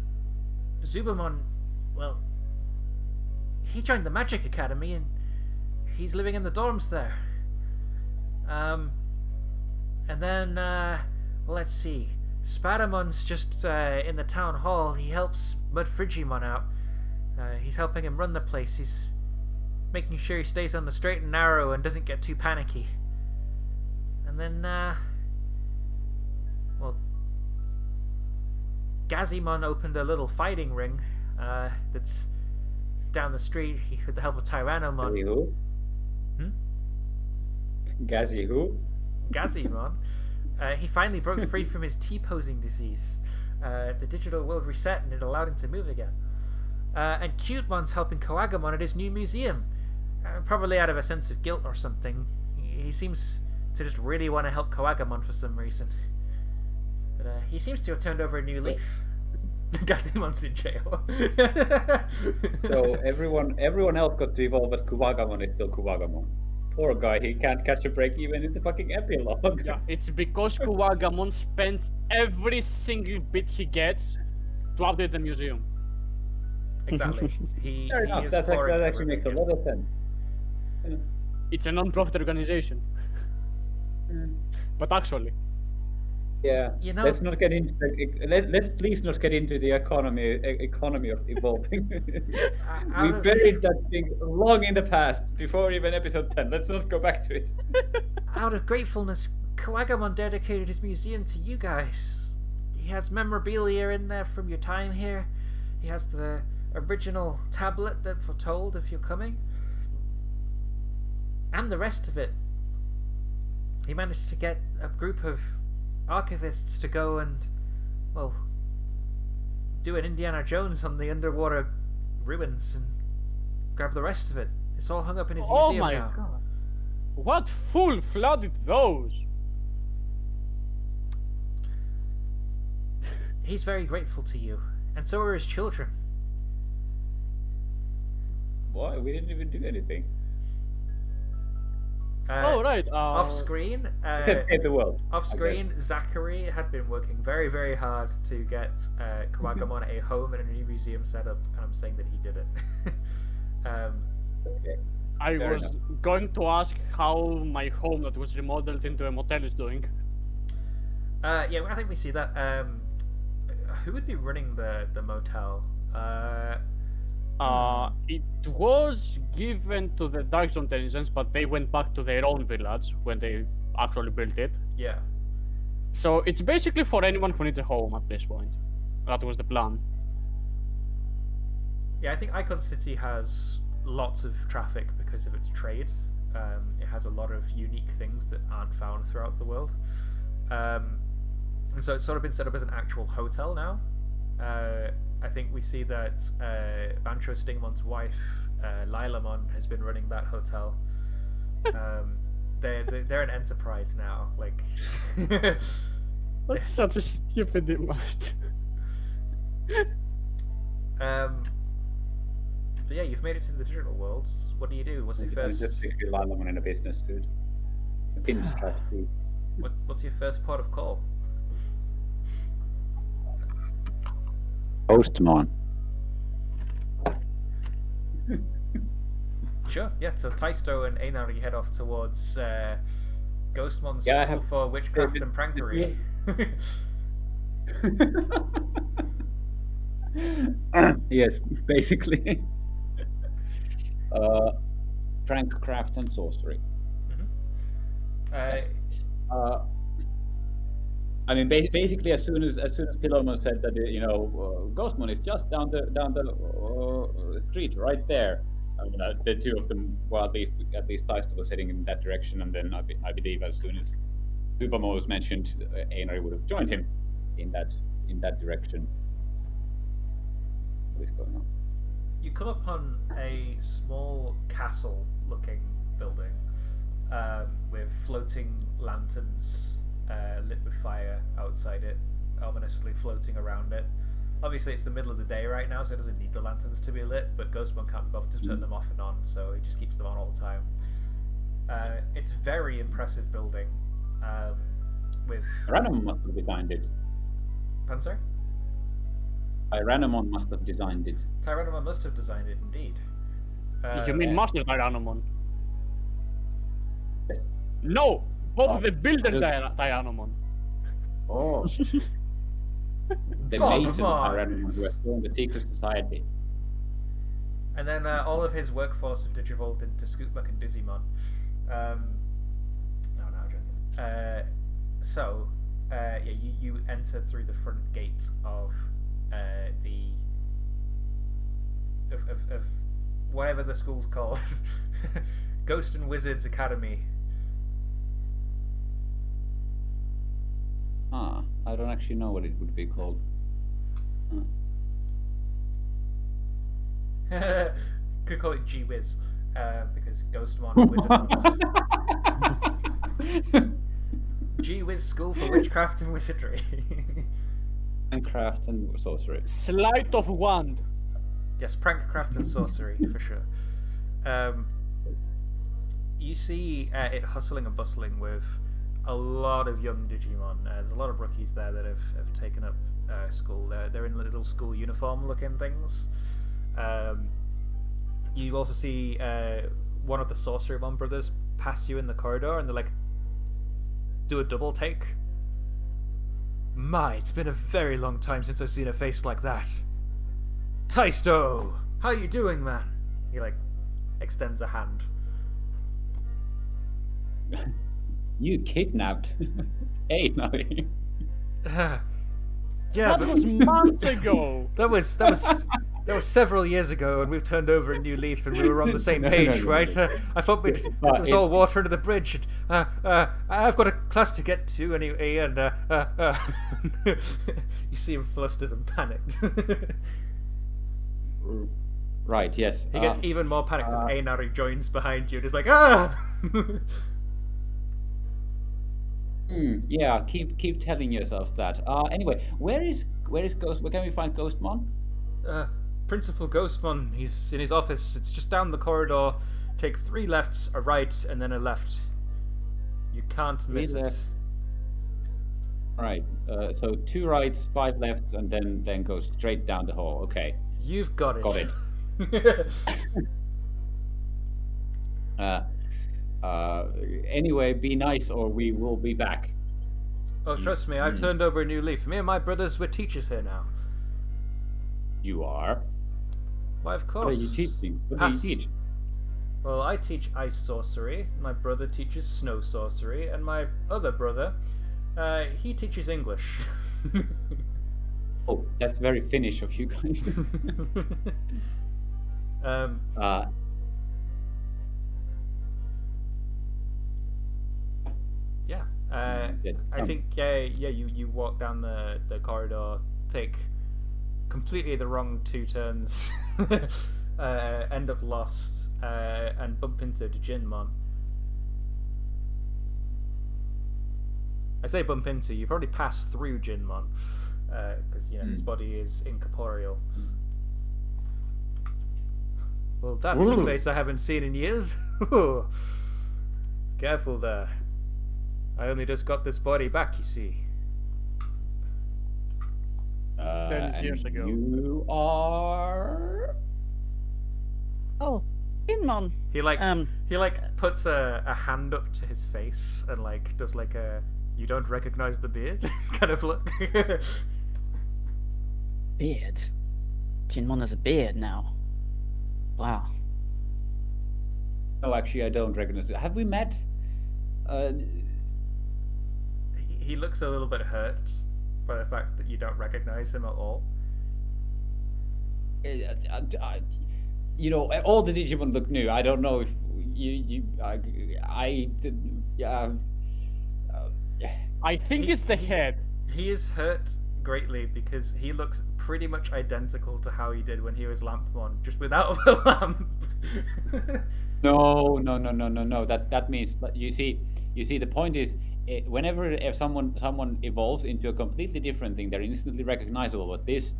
Zubamon, well, he joined the Magic Academy, and he's living in the dorms there. And then, let's see. Spadamon's just in the town hall. He helps Mudfrigimon out. He's helping him run the place. He's making sure he stays on the straight and narrow and doesn't get too panicky. And then, well, Gazimon opened a little fighting ring that's down the street with the help of Tyrannomon. Gazi who? Gazi who? Gazimon. He finally broke free from his T-posing disease. The digital world reset and it allowed him to move again. And Cutemon's helping Koagamon at his new museum. Probably out of a sense of guilt or something. He seems to just really want to help Koagamon for some reason. But he seems to have turned over a new leaf. Gazimon's in jail. So everyone else got to evolve, but Kuwagamon is still Kuwagamon. Poor guy, he can't catch a break even in the fucking epilogue. Yeah, it's because Kuwagamon spends every single bit he gets to update the museum. Exactly. He Fair enough, is that pouring actually makes a everything lot of sense. It's a non-profit organization. But actually, Yeah, You know- let's not get into let's please not get into the economy of evolving. Out We of- buried that thing long in the past, before even episode 10. Let's not go back to it. Out of gratefulness, Koagamon dedicated his museum to you guys. He has memorabilia in there from your time here. He has the original tablet that foretold if you're coming. And the rest of it. He managed to get a group of archivists to go and, well, do an Indiana Jones on the underwater ruins and grab the rest of it. It's all hung up in his oh museum my now. god, what fool flooded those? He's very grateful to you, and so are his children. Why? We didn't even do anything. Oh right, Off screen, Except save the world. off I screen, guess. Zachary had been working very, very hard to get Koagamon a home and a new museum set up, and I'm saying that he did it. Okay. I fair was going to ask how my home that was remodeled into a motel is doing. Yeah, I think we see that. Who would be running the motel? It was given to the Dark Zone denizens, but they went back to their own village when they actually built it. Yeah. So it's basically for anyone who needs a home at this point. That was the plan. Yeah, I think Icon City has lots of traffic because of its trade. It has a lot of unique things that aren't found throughout the world. And so it's sort of been set up as an actual hotel now. I think we see that Bancho Stingmon's wife, Lilamon, has been running that hotel. They're an enterprise now. Like, That's such a stupid demand. But yeah, you've made it to the digital world. What do you do? What's your first? Just basically Lilamon in a business, dude. The pins strategy. What's your first port of call? Postmon. Sure. Yeah. So Taisto and Einar, you head off towards Ghostmon's Yeah, I School have- for Witchcraft and Prankery. Yes, basically. Prank, craft, and sorcery. I mean, basically, as soon as Pilomon said that Ghostmon is just down the street right there. The two of them, well, at least Taisto was heading in that direction, and then I believe as soon as Tupamo was mentioned, Einar would have joined him in that direction. What is going on? You come upon a small castle-looking building with floating lanterns lit with fire outside it, ominously floating around it. Obviously, it's the middle of the day right now, so it doesn't need the lanterns to be lit, but Ghostmon can't be bothered to turn them off and on, so he just keeps them on all the time. It's a very impressive building with... Ranamon must have designed it. Panzer? Ranamon must have designed it. Tyrannomon must have designed it, indeed. You mean Master Tyrannomon? Yes. No! Bob Oh. the Builder Tyrannomon. Oh. The Come mason on. Ranamon who has joined the secret society. And then all of his workforce have digivolved into Scootbuck and Digimon. I'm joking. You enter through the front gate of of whatever the school's called, Ghost and Wizards Academy. I don't actually know what it would be called. Could call it G-Wiz, because Ghostmon and Wizardmon. Gee whiz school for witchcraft and wizardry. And craft and sorcery. Sleight of wand. Yes, prankcraft and sorcery for sure. You see it hustling and bustling with a lot of young Digimon. There's a lot of rookies there that have taken up school. They're in little school uniform looking things. You also see one of the Sorcerymon brothers pass you in the corridor, and they're like, do a double take. My, it's been a very long time since I've seen a face like that. Taisto, how you doing, man? He like extends a hand. You kidnapped Einari. Yeah, That but was months ago. that was several years ago, and we've turned over a new leaf, and we were on the same page, No. right? I thought it was all water under the bridge. And, I've got a class to get to anyway, and you see him flustered and panicked. Right, yes. He gets even more panicked as Einari joins behind you, and is like, ah! Yeah, keep telling yourselves that. Anyway, where is Ghost? Where can we find Ghostmon? Principal Ghostmon, he's in his office. It's just down the corridor. Take 3 lefts, a right, and then a left. You can't miss it. left. Right. So 2 rights, 5 lefts, and then go straight down the hall. Okay. You've got it. Got it. Anyway, be nice or we will be back. Oh, trust me, I've turned over a new leaf. Me and my brothers, we're teachers here now. You are? Why, of course. What are you teaching? What do you Pass. teach? Well, I teach ice sorcery. My brother teaches snow sorcery, and my other brother, he teaches English. Oh, that's very Finnish of you guys. Yeah. I think you walk down the corridor, take completely the wrong 2 turns, end up lost, and bump into Digimon. I say bump into, you probably pass through Jinmon, because his body is incorporeal. Well, that's a face I haven't seen in years. Careful there. I only just got this body back, you see. 10 years ago. You are. Oh, Inmon. He puts a hand up to his face and does a you don't recognize the beard kind of look. Beard. Jinmon has a beard now. Wow. No, actually, I don't recognize it. Have we met? He looks a little bit hurt by the fact that you don't recognize him at all. All the Digimon look new. I don't know if I think it's the head. He is hurt greatly because he looks pretty much identical to how he did when he was Lampmon, just without a lamp. No. That means you see. The point is, whenever someone evolves into a completely different thing, they're instantly recognizable. But this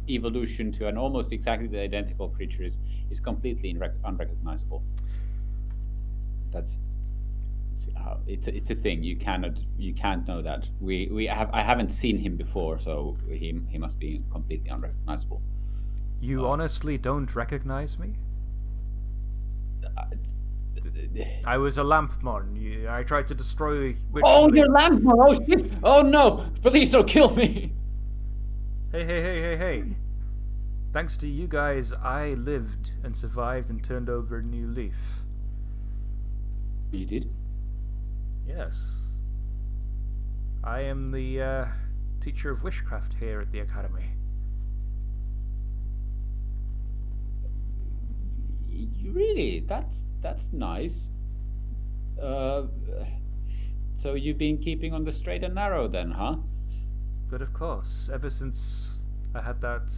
evolution to an almost exactly the identical creature is completely unrecognizable. It's a thing. You can't know that. I haven't seen him before, so he must be completely unrecognizable. You honestly don't recognize me? I was a Lampmon. I tried to destroy. Oh, you're Lampmon! Oh shit! Oh no! Please don't kill me! Hey. Thanks to you guys, I lived and survived and turned over a new leaf. You did? Yes. I am the teacher of witchcraft here at the academy. Really? That's nice. So you've been keeping on the straight and narrow then, huh? But of course, ever since I had that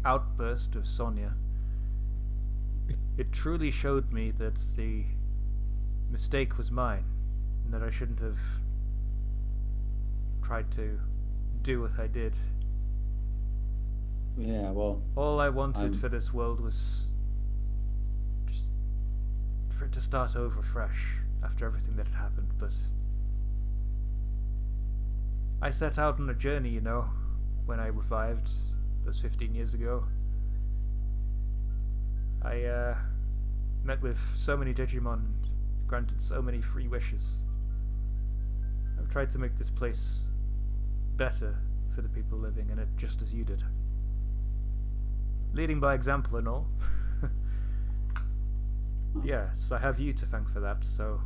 outburst of Sonia, it truly showed me that the mistake was mine, and that I shouldn't have tried to do what I did. Yeah, well, All I wanted for this world was just for it to start over fresh after everything that had happened, but I set out on a journey, you know, when I revived those 15 years ago. I met with so many Digimon, granted so many free wishes. I've tried to make this place better for the people living in it, just as you did. Leading by example and all. Yes, I have you to thank for that, so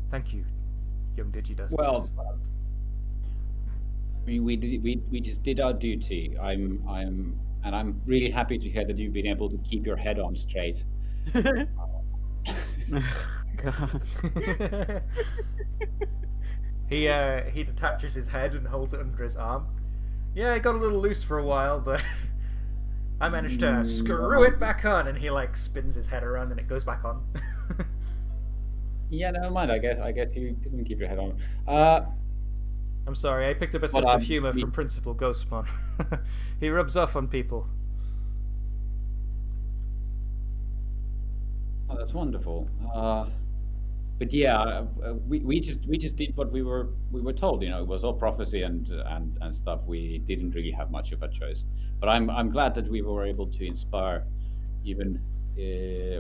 thank you, young Digidusters. well, I mean, we just did our duty. I'm really happy to hear that you've been able to keep your head on straight. God. He detaches his head and holds it under his arm. Yeah, it got a little loose for a while, but I managed to screw it back on, and he like spins his head around and it goes back on. Yeah, never mind. I guess you didn't keep your head on. I'm sorry, I picked up a sense of humor from Principal Ghostmon. He rubs off on people. Oh, that's wonderful. But yeah, we just did what we were told. You know, it was all prophecy and stuff. We didn't really have much of a choice. But I'm glad that we were able to inspire,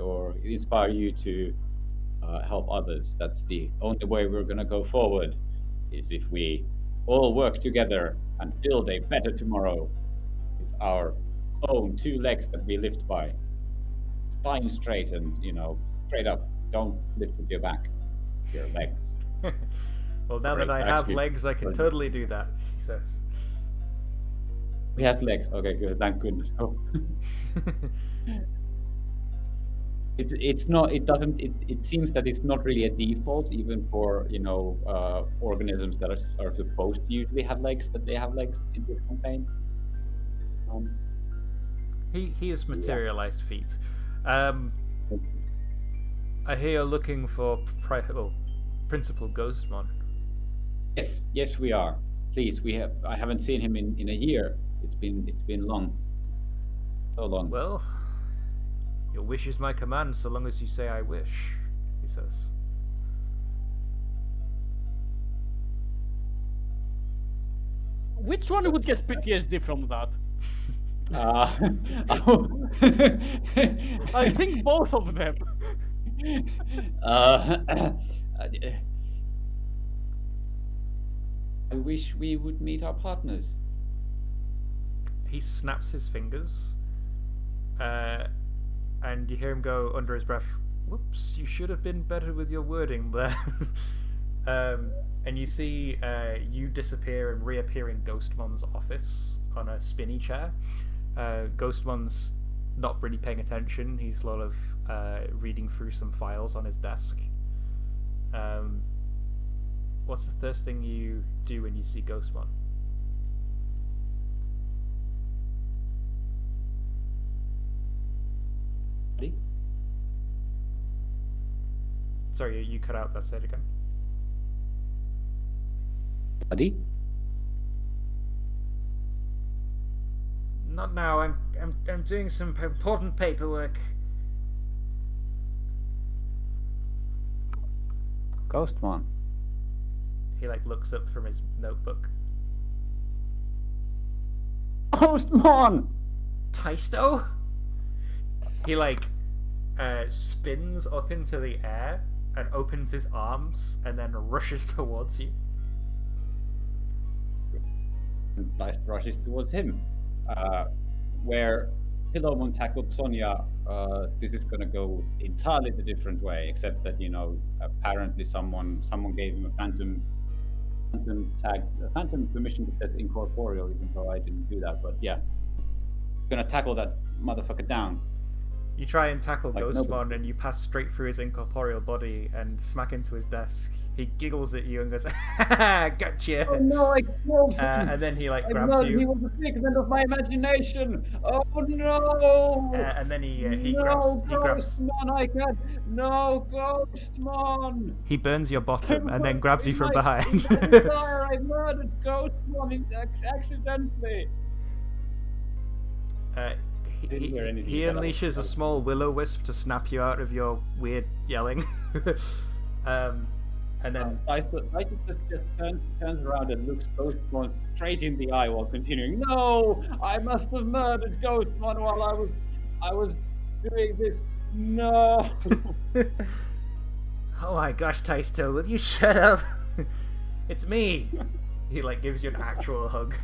or inspire you to help others. That's the only way we're gonna go forward, is if we all work together and build a better tomorrow with our own two legs that we lift by. Spine straight and, straight up. Don't lift with your back. Your legs. Well, now that I have legs, I can totally do that, he says. He has legs. Okay, good. Thank goodness. Oh. It's not. It doesn't. It seems that it's not really a default, even for organisms that are supposed to usually have legs. That they have legs in this campaign. He has materialized feet. I hear you're looking for Principal Ghostmon. Yes, we are. Please, I haven't seen him in a year. It's been long. So long. Well, your wish is my command, so long as you say I wish, he says. Which one would get PTSD from that? I think both of them. I wish we would meet our partners. He snaps his fingers, and you hear him go under his breath, "Whoops, you should have been better with your wording there." And you see you disappear and reappear in Ghostmon's office on a spinny chair. Ghostmon's not really paying attention. He's a lot of reading through some files on his desk. What's the first thing you do when you see Ghostmon? Sorry, you cut out that. Say it again. Buddy? Not now. I'm doing some important paperwork. Ghostmon. He looks up from his notebook. Ghostmon! Taisto? He spins up into the air and opens his arms and then rushes towards you. And Dice rushes towards him. Where Pilomon tackled Sonia, this is gonna go entirely the different way, except that apparently someone gave him a phantom tag, a phantom permission that says incorporeal, even though I didn't do that. But yeah, gonna tackle that motherfucker down. You try and tackle Like, Ghostmon, and you pass straight through his incorporeal body and smack into his desk. He giggles at you and goes, "Gotcha!" Oh no, I killed him! And then he like I grabs murdered, he you, was a figment of my imagination! Oh no! and then he no, grabs Ghostmon, I can't! No, Ghostmon! he burns your bottom and then grabs you from In behind. my desire, I murdered Ghostmon accidentally! Didn't hear anything He you said. unleashes a small will-o-wisp to snap you out of your weird yelling. And then Tyson just turns around and looks Ghostmon straight in the eye while continuing. No, I must have murdered Ghostmon while I was doing this. No. oh my gosh, Taisto, will you shut up? It's me. He like gives you an actual hug.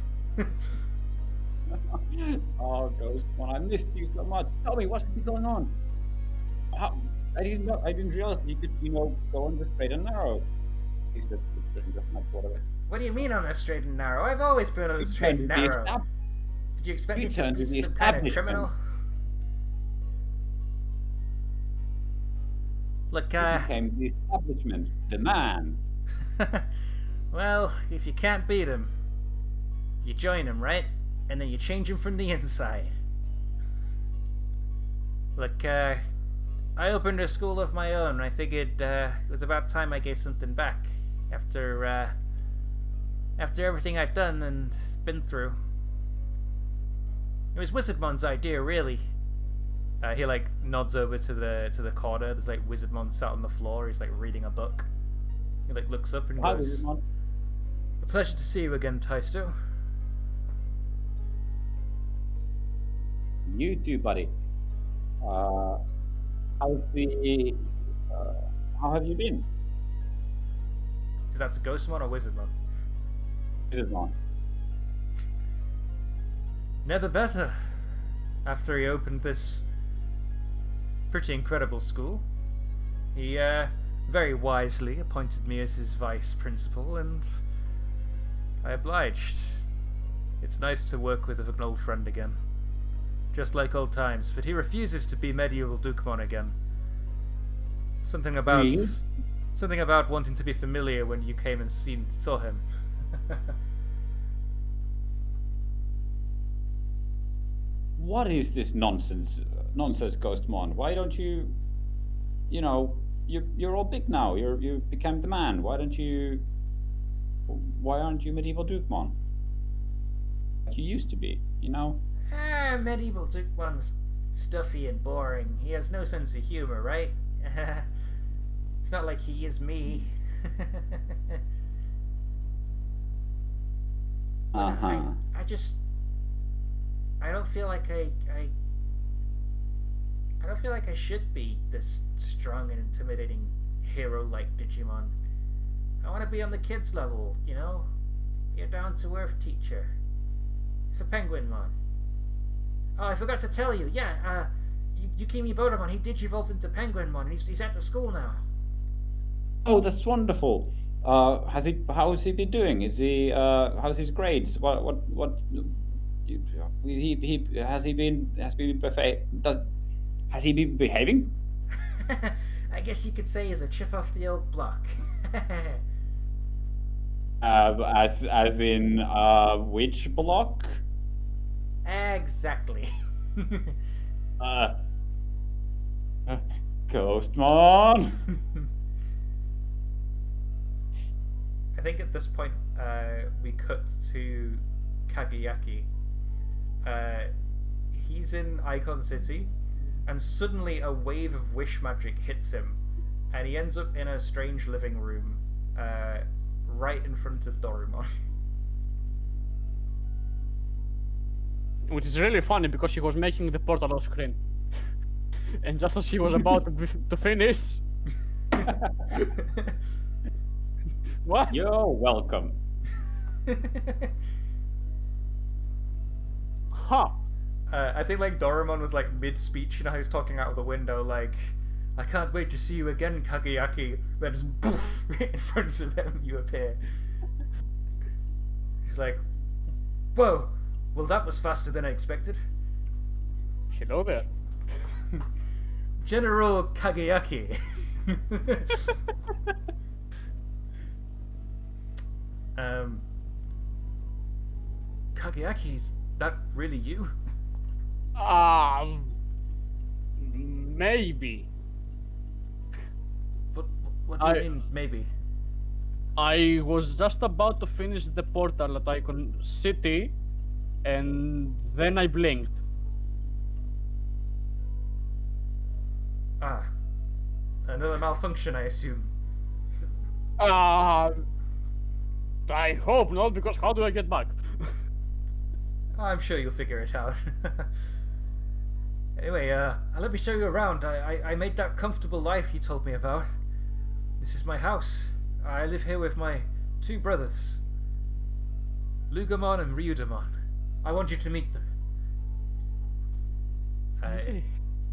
Oh, Ghostmon, I missed you so much. Tell me, what's going on? I didn't know. I didn't realize you could, go on the straight and narrow. He said, just not thought of it. What do you mean on the straight and narrow? I've always been on the straight and narrow. Did you expect me to be some kind of criminal? Look, He became the establishment, the man. well, if you can't beat him, you join him, right? And then you change him from the inside. Look, I opened a school of my own. I figured it was about time I gave something back after everything I've done and been through. It was Wizardmon's idea, really. He like nods over to the corner. There's like Wizardmon sat on the floor. He's like reading a book. He like looks up and Hi, goes, Wizardmon. "A pleasure to see you again, Taisto." You too, buddy. How have you been? Is that a Ghostmon or Wizardmon? Wizardmon. Never better. After he opened this pretty incredible school, he very wisely appointed me as his vice principal, and I obliged. It's nice to work with an old friend again. Just like old times, but he refuses to be medieval Dukemon again. Something about wanting to be familiar when you came and saw him. What is this nonsense, Ghostmon? Why don't you? You're all big now. You became the man. Why aren't you medieval Dukemon? Like you used to be, Medieval Dukemon's stuffy and boring. He has no sense of humor, right? It's not like he is me. Uh-huh. I don't feel like I don't feel like I should be this strong and intimidating hero-like Digimon. I want to be on the kids' level, Be a down-to-earth teacher. For Penguinmon. Oh, I forgot to tell you. Yeah, Yukimi Bodamon, he digivolved into Penguinmon, and he's at the school now. Oh, that's wonderful. How has he been doing? Is he how's his grades? Has he been behaving? I guess you could say he's a chip off the old block. As in which block? Exactly. Ghostmon. I think at this point we cut to Kagayaki. He's in Icon City, and suddenly a wave of wish magic hits him, and he ends up in a strange living room right in front of Dorumon. Which is really funny because she was making the portal off screen. And just as she was about to finish... What? You're welcome. Huh. I think like Dorumon was like mid-speech, how he's talking out of the window like, "I can't wait to see you again, Kagayaki." Then just poof, right in front of him you appear. He's like, "Whoa, well that was faster than I expected." Hello there. General Kageyaki. Kageyaki, is that really you? Maybe. What do you mean, maybe? I was just about to finish the portal at Icon City, and then I blinked. Ah. Another malfunction, I assume. I hope not, because how do I get back? I'm sure you'll figure it out. Anyway, let me show you around. I made that comfortable life you told me about. This is my house. I live here with my 2 brothers, Lugamon and Ryudamon. I want you to meet them.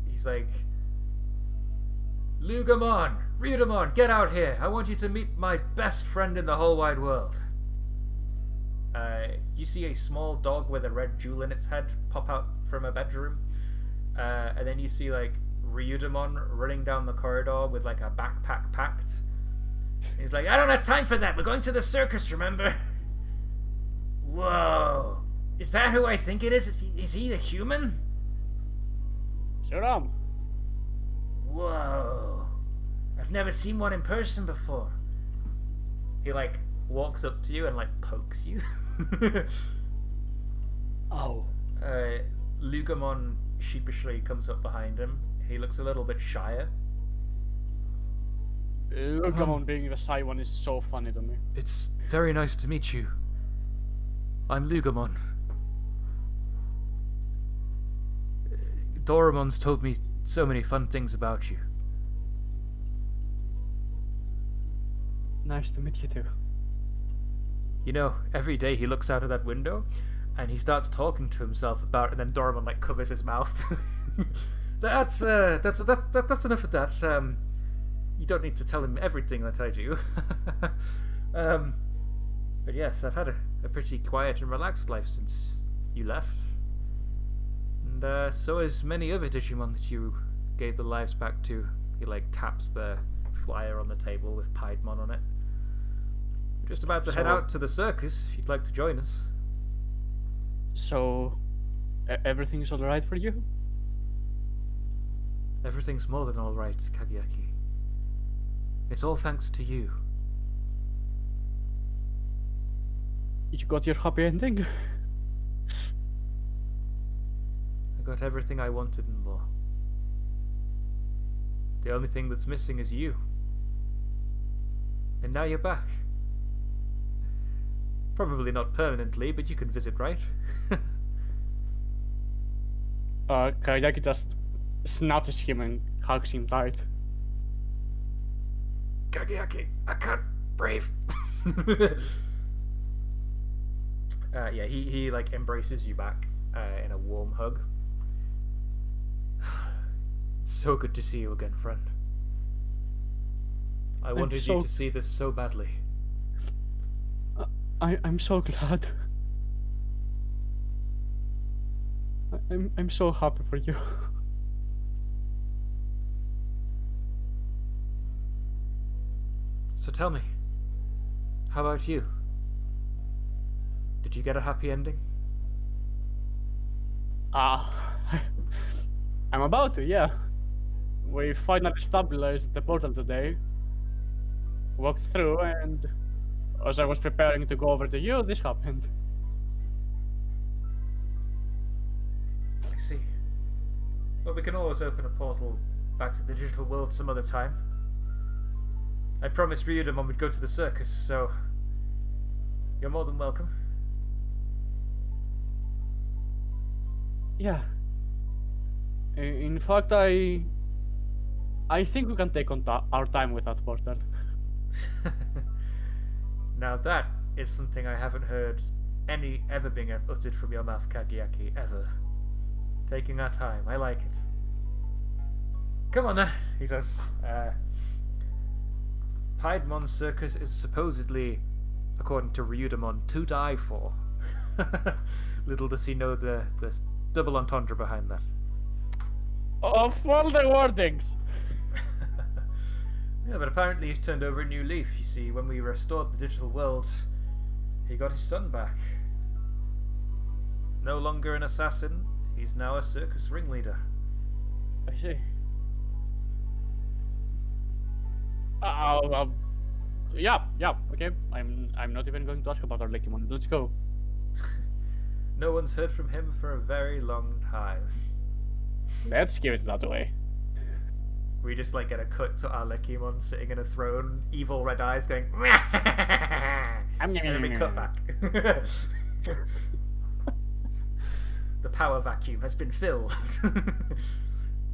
He's like, Lugamon, Ryudamon, get out here. I want you to meet my best friend in the whole wide world. You see a small dog with a red jewel in its head pop out from a bedroom. And then you see like Ryudamon running down the corridor with like a backpack packed. He's like, I don't have time for that. We're going to the circus, remember? Whoa. Is that who I think it is? Is he a human? Sure am. Whoa. I've never seen one in person before. He like walks up to you and like pokes you. Oh. Lugamon sheepishly comes up behind him. He looks a little bit shyer. Lugamon being the shy one is so funny to me. It's very nice to meet you. I'm Lugamon. Doraemon's told me so many fun things about you. Nice to meet you too. You know, every day he looks out of that window and he starts talking to himself about, and then Doraemon like covers his mouth. That's enough of that. You don't need to tell him everything that I do. But yes, I've had a pretty quiet and relaxed life since you left. And so has many other Digimon that you gave the lives back to. He like taps the flyer on the table with Piedmon on it. We're just about to head out to the circus if you'd like to join us. So, everything's alright for you? Everything's more than alright, Kageyaki. It's all thanks to you. You got your happy ending? I got everything I wanted and more. The only thing that's missing is you. And now you're back. Probably not permanently, but you can visit, right? Kageyaki just snatches him and hugs him tight. Kageyaki, I can't breathe. Yeah, he like embraces you back in a warm hug. It's so good to see you again, friend. I wanted you to see this so badly. I'm so glad. I'm so happy for you. So tell me, how about you? Did you get a happy ending? I'm about to, yeah. We finally stabilized the portal today. Walked through, and as I was preparing to go over to you, this happened. I see. Well, we can always open a portal back to the digital world some other time. I promised Ryudamon we'd go to the circus, so you're more than welcome. Yeah. In fact, I think we can take on our time with that portal. Now that is something I haven't heard ever being uttered from your mouth, Kageyaki, ever. Taking our time, I like it. Come on then, he says. Piedmon's circus is supposedly, according to Ryudamon, to die for. Little does he know the double entendre behind that. Of all the wordings. Yeah, but apparently he's turned over a new leaf. You see, when we restored the digital world, he got his son back. No longer an assassin, he's now a circus ringleader. I see. Yeah, okay. I'm not even going to ask about our Lekimon. Let's go. No one's heard from him for a very long time. Let's give it that way. We just like get a cut to Alekimon sitting in a throne, evil red eyes going, and then we cut back. The power vacuum has been filled.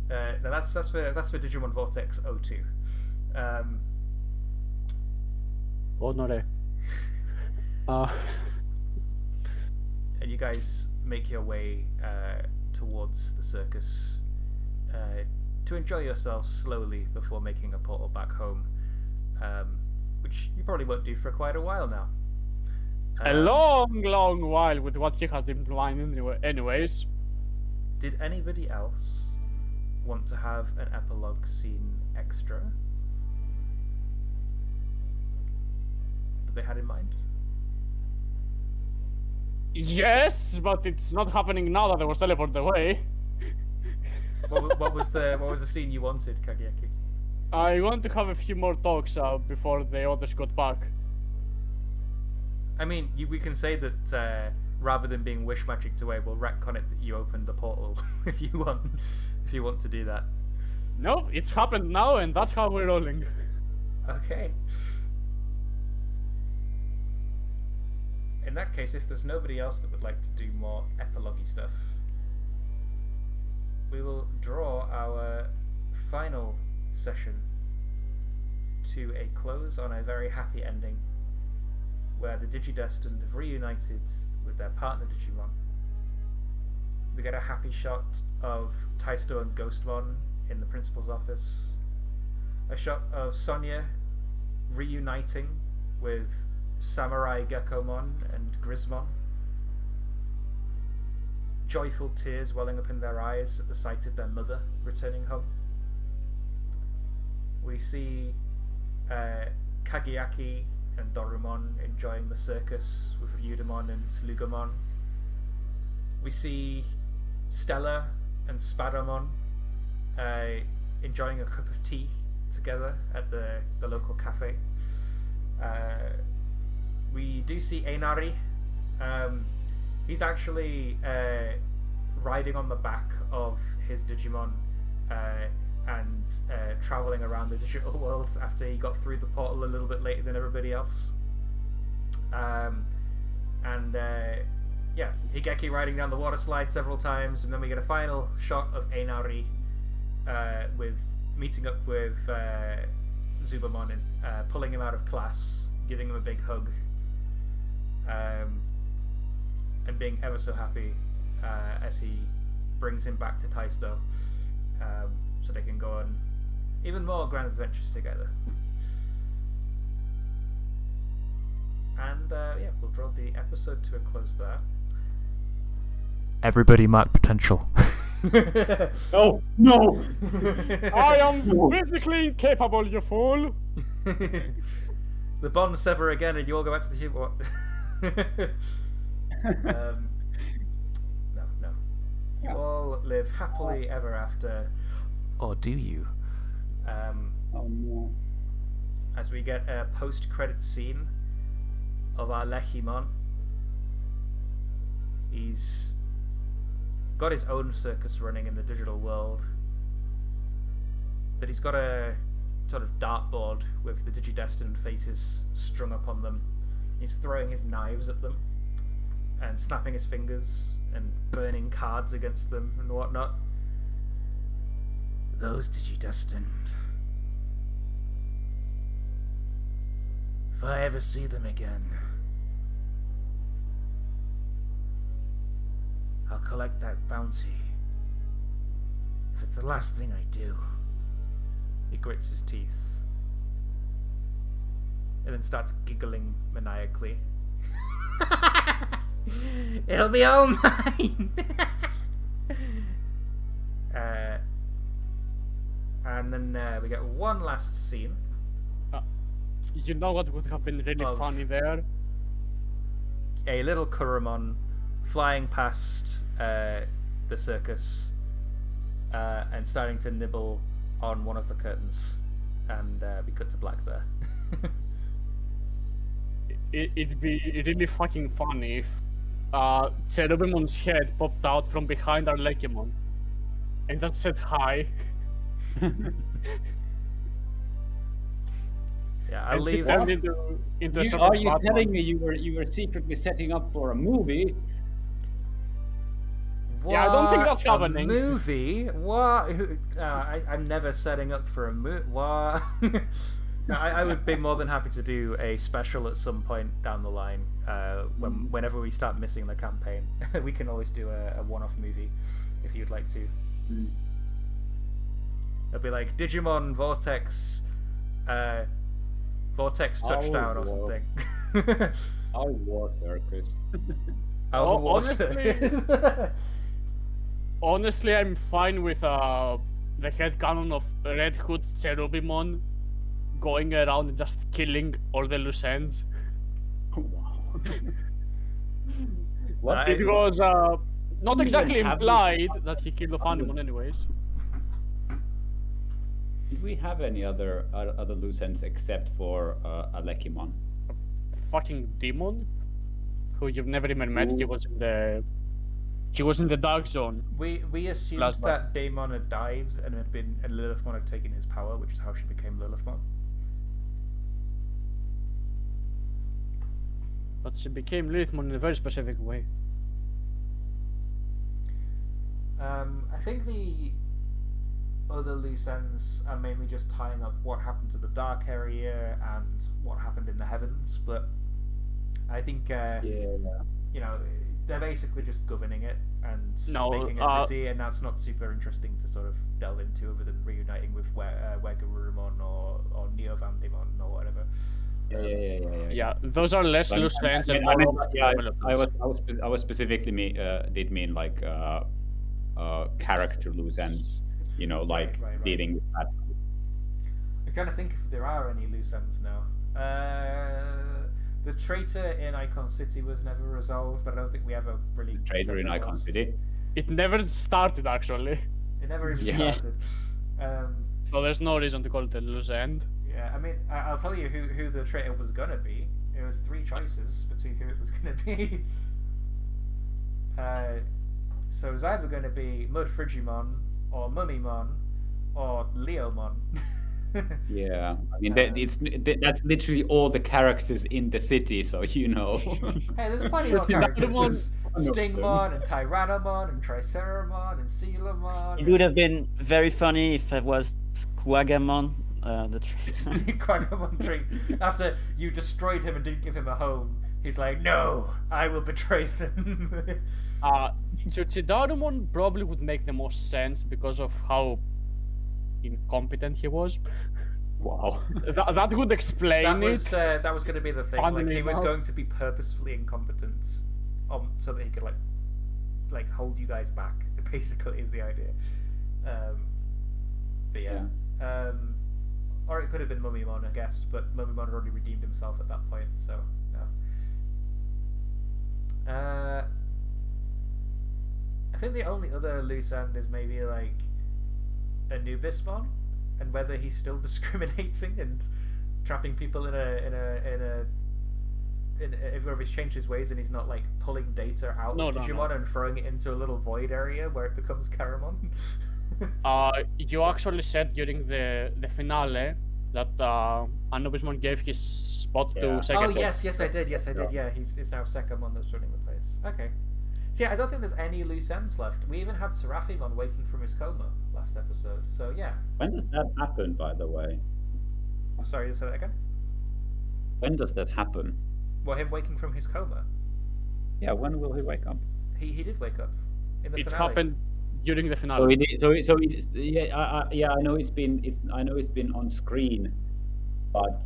No, that's for Digimon Vortex 02. Oh no, there. And you guys make your way towards the circus to enjoy yourselves slowly before making a portal back home, which you probably won't do for quite a while now. A long while with what he had in mind anyways. Did anybody else want to have an epilogue scene extra that they had in mind? Yes, but it's not happening now that I was teleported away. What was the scene you wanted, Kageyaki? I want to have a few more talks before the others got back. I mean, we can say that rather than being wish magicked away, we'll retcon it that you opened the portal if you want to do that. Nope, it's happened now, and that's how we're rolling. Okay. In that case, if there's nobody else that would like to do more epilogue-y stuff, we will draw our final session to a close on a very happy ending, where the Digidestined have reunited with their partner Digimon. We get a happy shot of Taisto and Ghostmon in the principal's office, a shot of Sonia reuniting with Samurai Gekomon and Grismon, joyful tears welling up in their eyes at the sight of their mother returning home. We see Kageyaki and Dorumon enjoying the circus with Ryudamon and Lugomon. We see Stella and Spadomon enjoying a cup of tea together at the local cafe. We do see Einari. He's actually riding on the back of his Digimon and traveling around the digital world after he got through the portal a little bit later than everybody else. Yeah, Higeki riding down the water slide several times, and then we get a final shot of Einari with meeting up with Zubamon and pulling him out of class, giving him a big hug, and being ever so happy as he brings him back to Taisto, so they can go on even more grand adventures together. And yeah, we'll draw the episode to a close there. Everybody mark potential. Oh, no! I am physically incapable, you fool! The bonds sever again and you all go back to the ship. What? No. You all live happily ever after. Or do you? Oh no. As we get a post-credit scene of our Lechimon. He's got his own circus running in the digital world, but he's got a sort of dartboard with the Digidestined faces strung up on them. He's throwing his knives at them and snapping his fingers and burning cards against them and whatnot. Those Digidestined. If I ever see them again, I'll collect that bounty. If it's the last thing I do. He grits his teeth. And then starts giggling maniacally. It'll be all mine! and then we get one last scene. You know what would have been really Of- funny there? A little Kurumon flying past the circus and starting to nibble on one of the curtains, and we cut to black there. It'd be really fucking funny if Cherubimon's head popped out from behind our Lekimon and that said hi. Yeah, I'll And she leave. turned into a sort Are of you Batman. telling me you were secretly setting up for a movie? Yeah, I don't think that's What? happening. A movie? What? I'm never setting up for a movie. What? No, I would be more than happy to do a special at some point down the line. Whenever we start missing the campaign, we can always do a one-off movie if you'd like to. It'll be like Digimon Vortex, touchdown or Oh, something. I'll war circus. Oh, honestly- Honestly, I'm fine with the headcanon of Red Hood Cherubimon going around and just killing all the loose ends. Wow. What? It was not We exactly even have implied that he killed the Funimon anyways. Did we have any other loose ends except for Alekimon? Fucking demon, who you've never even met. He was in the dark zone. We assumed Last that Daemon had died and Lilithmon had taken his power, which is how she became Lilithmon. But she became Lilithmon in a very specific way. I think the other loose ends are mainly just tying up what happened to the Dark Area and what happened in the heavens, but I think you know, they're basically just governing it and making a city, and that's not super interesting to sort of delve into other than reuniting with Garurumon or Neo Vandemon or whatever. Yeah, those are less loose ends and I more was specifically did mean like character loose ends, you know, like Right. dealing with that. I'm trying to think if there are any loose ends now. The traitor in Icon City was never resolved, but I don't think we ever really. Trader said in there Icon was. City. It never started actually, It never even Yeah. started. so there's no reason to call it a loose end. Yeah, I mean, I'll tell you who the traitor was gonna be. It was three choices between who it was gonna be. So it was either gonna be Mud Frigimon, or Mummymon, or Leomon. Yeah, I mean that's literally all the characters in the city, so you know. Hey, there's plenty more characters. There's Stingmon and Tyrannomon and Triceramon and Sealamon. It would have been very funny if it was Quagamon. The Quagamon tree. After you destroyed him and didn't give him a home, he's like, "No, I will betray them." So Chidarumon probably would make the most sense because of how incompetent he was. Wow. That would explain that was going to be the thing. Like, Funnily he was enough. going to be purposefully incompetent, so that he could like hold you guys back. Basically, is the idea. But yeah. Or it could have been Mummymon, I guess, but Mummymon had already redeemed himself at that point, so no. I think the only other loose end is maybe like Anubismon, and whether he's still discriminating and trapping people in a if he's changed his ways and he's not like pulling data out of Digimon and throwing it into a little void area where it becomes Caramon. You actually said during the finale that Anubismon gave his spot to Segato. Oh yes I did. Yeah, he's now Sekamon that's running the place. Okay. So yeah, I don't think there's any loose ends left. We even had Seraphimon waking from his coma last episode. So yeah. When does that happen, by the way? I'm sorry, say that again. When does that happen? Well, him waking from his coma. Yeah, when will he wake up? He did wake up in the It finale. happened during the So finale. I know it's been on screen, but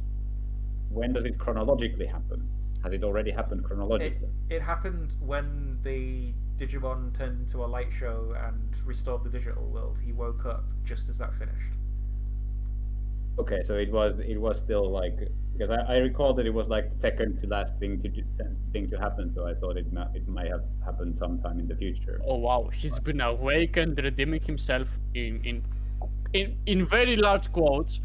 when does it chronologically happen? Has it already happened chronologically? It happened when the Digimon turned into a light show and restored the digital world. He woke up just as that finished. Okay, so it was still like, because I recall that it was like the second to last thing to happen. So I thought it might have happened sometime in the future. Oh wow, he's been awakened, redeeming himself in very large quotes.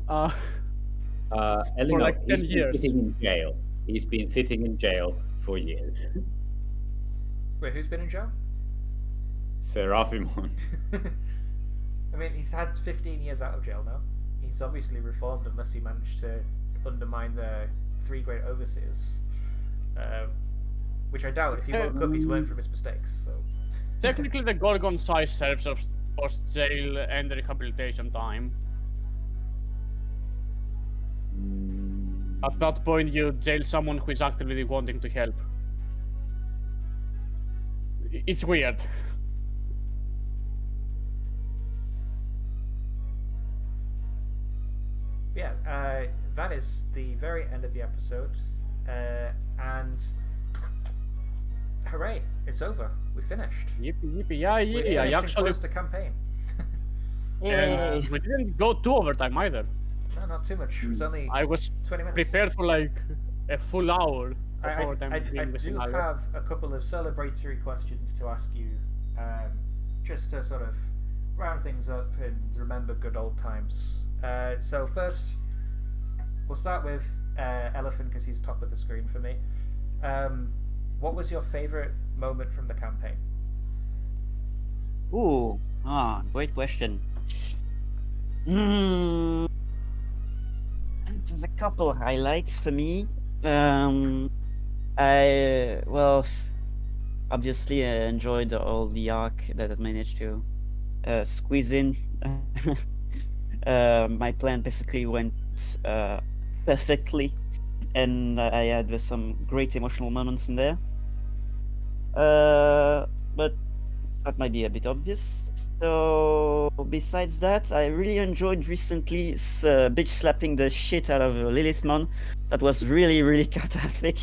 Elena, like 10 he's been years. sitting in jail. He's been sitting in jail for years. Wait, who's been in jail? Seraphimon. I mean, he's had 15 years out of jail now. He's obviously reformed unless he managed to undermine the three great overseers. Which I doubt. If he woke up, he's learned from his mistakes. So Technically, the Gorgon size serves as jail and rehabilitation time. At that point, you jail someone who is actively wanting to help. It's weird. yeah, that is the very end of the episode, and hooray! It's over. We finished. Yippee, yippee, yeah, We yeah. I finished and actually closed the campaign. Yay. we didn't go to overtime either. No, not too much. It was only I was 20 minutes. prepared for like a full hour of overtime. I during the do scenario. have a couple of celebratory questions to ask you, just to sort of round things up and remember good old times. So first, we'll start with Elephant because he's top of the screen for me. What was your favorite moment from the campaign? Ooh, great question. There's a couple of highlights for me. Obviously I enjoyed all the arc that I managed to squeeze in. My plan basically went perfectly, and I had some great emotional moments in there. But that might be a bit obvious. So besides that, I really enjoyed recently bitch slapping the shit out of Lilithmon. That was really, really cathartic.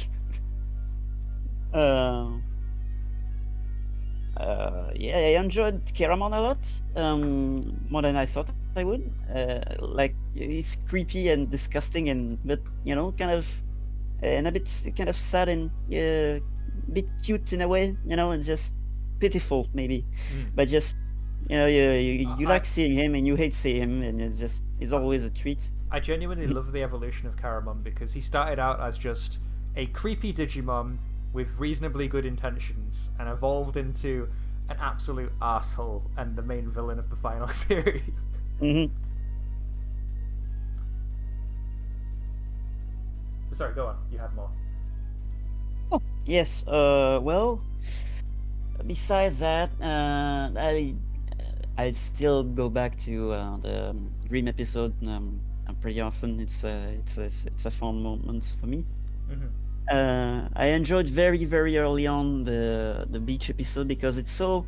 Yeah, I enjoyed Keramon a lot, more than I thought I would. Like, he's creepy and disgusting, but kind of, and a bit kind of sad and a bit cute in a way, and just pitiful maybe, but just you like seeing him and you hate seeing him, and it's always a treat. I genuinely love the evolution of Caramon because he started out as just a creepy Digimon with reasonably good intentions and evolved into an absolute asshole and the main villain of the final series. Sorry, go on. You had more. Oh, yes. Well, besides that, I still go back to the Dream episode pretty often. It's a fun moment for me. I enjoyed very, very early on the beach episode because it's so.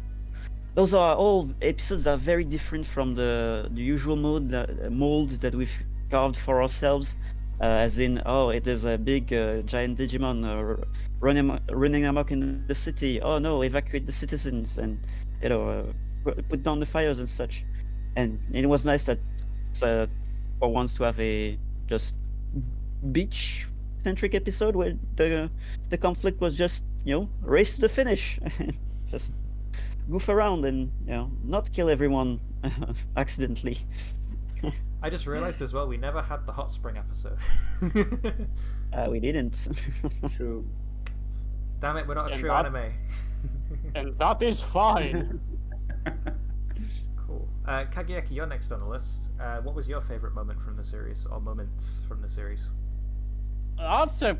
Those are all episodes that are very different from the usual mold that we've carved for ourselves. As in, it is a big giant Digimon running amok in the city. Oh no, evacuate the citizens and put down the fires and such. And it was nice that for once to have a just beach centric episode where the conflict was just race to the finish, just goof around and not kill everyone accidentally. I just realized as well we never had the hot spring episode. We didn't. True. Damn it, we're not a And true that- anime. And that is fine. Cool. Kagieki, you're next on the list. What was your favorite moment from the series, or moments from the series? That's a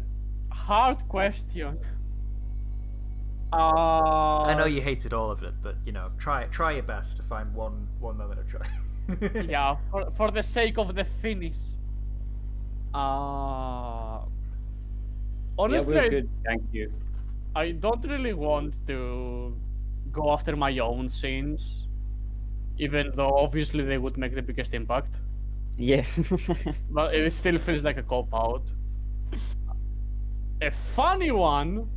hard question. I know you hated all of it, but try your best to find one moment of joy. Yeah, for the sake of the finish. Honestly, Yeah, we're good. Thank you. I don't really want to go after my own scenes, even though obviously they would make the biggest impact. Yeah. But it still feels like a cop out. A funny one.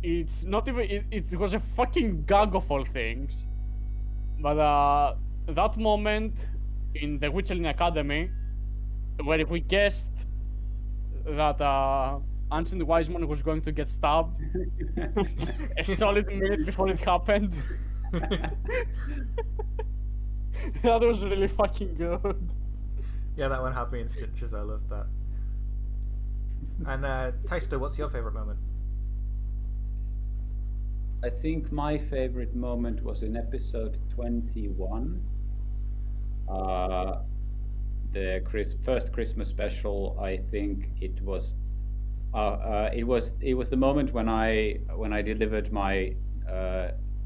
It's not even. It was a fucking gag of all things. But that moment in the Witcherling Academy, where we guessed that Ancient Wiseman was going to get stabbed a solid minute before it happened. That was really fucking good. Yeah, that one had me in stitches. I loved that. And Taisto, what's your favorite moment? I think my favorite moment was in episode 21. The first Christmas special. I think it was the moment when I delivered my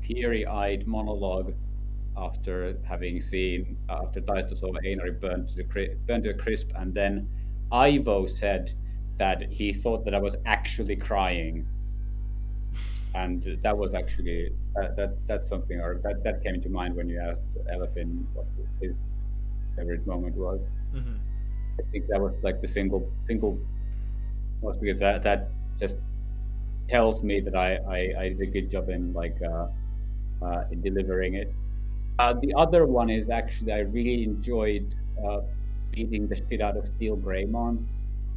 teary-eyed monologue after having seen after Taisto saw Einari burned to a crisp, and then Ivo said that he thought that I was actually crying. And that was actually that's something, or that came to mind when you asked Elefin what his favorite moment was. Mm-hmm. I think that was like the single was because that just tells me that I did a good job in in delivering it. The other one is actually I really enjoyed beating the shit out of Steel Greymon.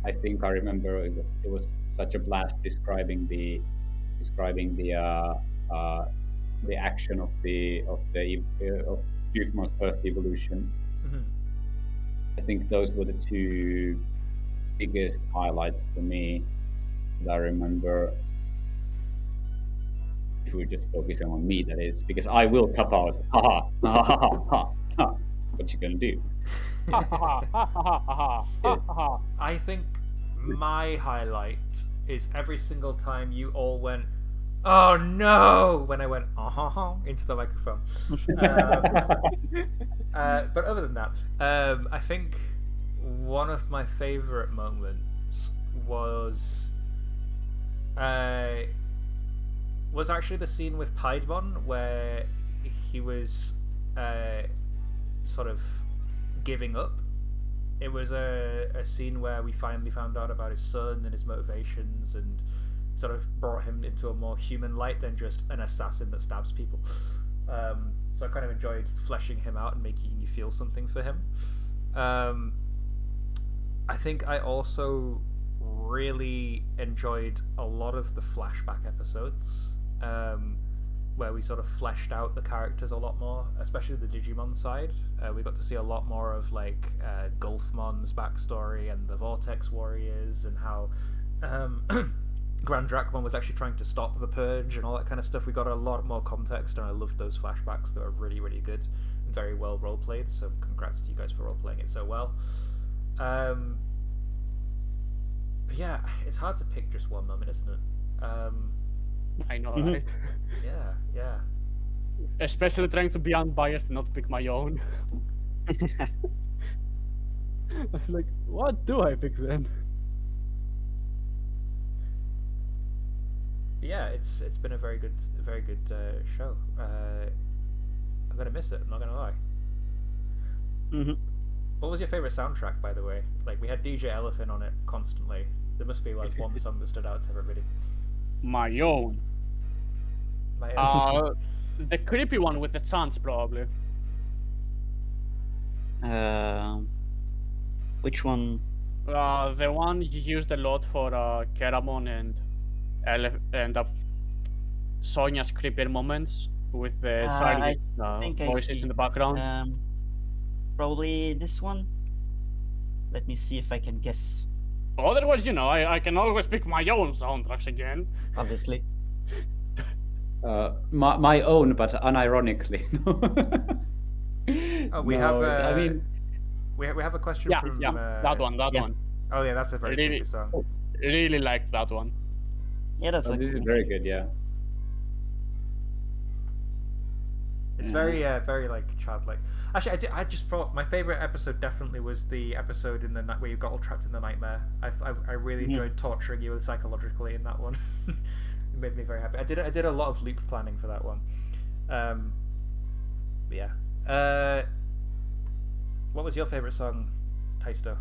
I think I remember it was such a blast describing the action of Fusemon's first evolution. Mm-hmm. I think those were the two biggest highlights for me that I remember. If we're just focusing on me, that is, because I will cup out. Ha ha ha ha ha ha. What you gonna do? I think my highlight is every single time you all went, "Oh no!" when I went into the microphone. But other than that, I think one of my favorite moments was actually the scene with Piedmon where he was sort of giving up. It was a scene where we finally found out about his son and his motivations, and sort of brought him into a more human light than just an assassin that stabs people. So I kind of enjoyed fleshing him out and making you feel something for him. I think I also really enjoyed a lot of the flashback episodes, where we sort of fleshed out the characters a lot more, especially the Digimon side. We got to see a lot more of like Gulfmon's backstory and the Vortex Warriors, and how Grand Dracmon was actually trying to stop the Purge and all that kind of stuff. We got a lot more context, and I loved those flashbacks. They were really, really good and very well role played. So congrats to you guys for role playing it so well. But yeah, it's hard to pick just one moment, isn't it? I know, Mhm. right? Yeah. Especially trying to be unbiased and not pick my own. Like, what do I pick then? Yeah, it's been a very good show. I'm gonna miss it. I'm not gonna lie. Mhm. What was your favorite soundtrack, by the way? Like, we had DJ Elephant on it constantly. There must be like one song that stood out to everybody. My own. My The creepy one with the chants, probably. Which one? The one you used a lot for Keramon and Sonia's creepier moments with the I childish think I voices see. in the background. Probably this one. Let me see if I can guess. Otherwise, I can always pick my own soundtracks again. Obviously. My own, but unironically. Oh, we No, have. I mean, we have a question Yeah, from. that one. yeah. Oh yeah, that's a very Really- creepy song. Really liked that one. Yeah, that's this is very good. Yeah. It's Yeah. very like childlike. Actually, I just thought my favorite episode definitely was the episode in the night where you got all trapped in the nightmare. I really enjoyed torturing you psychologically in that one. It made me very happy. I did a lot of loop planning for that one. But yeah. What was your favorite song, Taisto?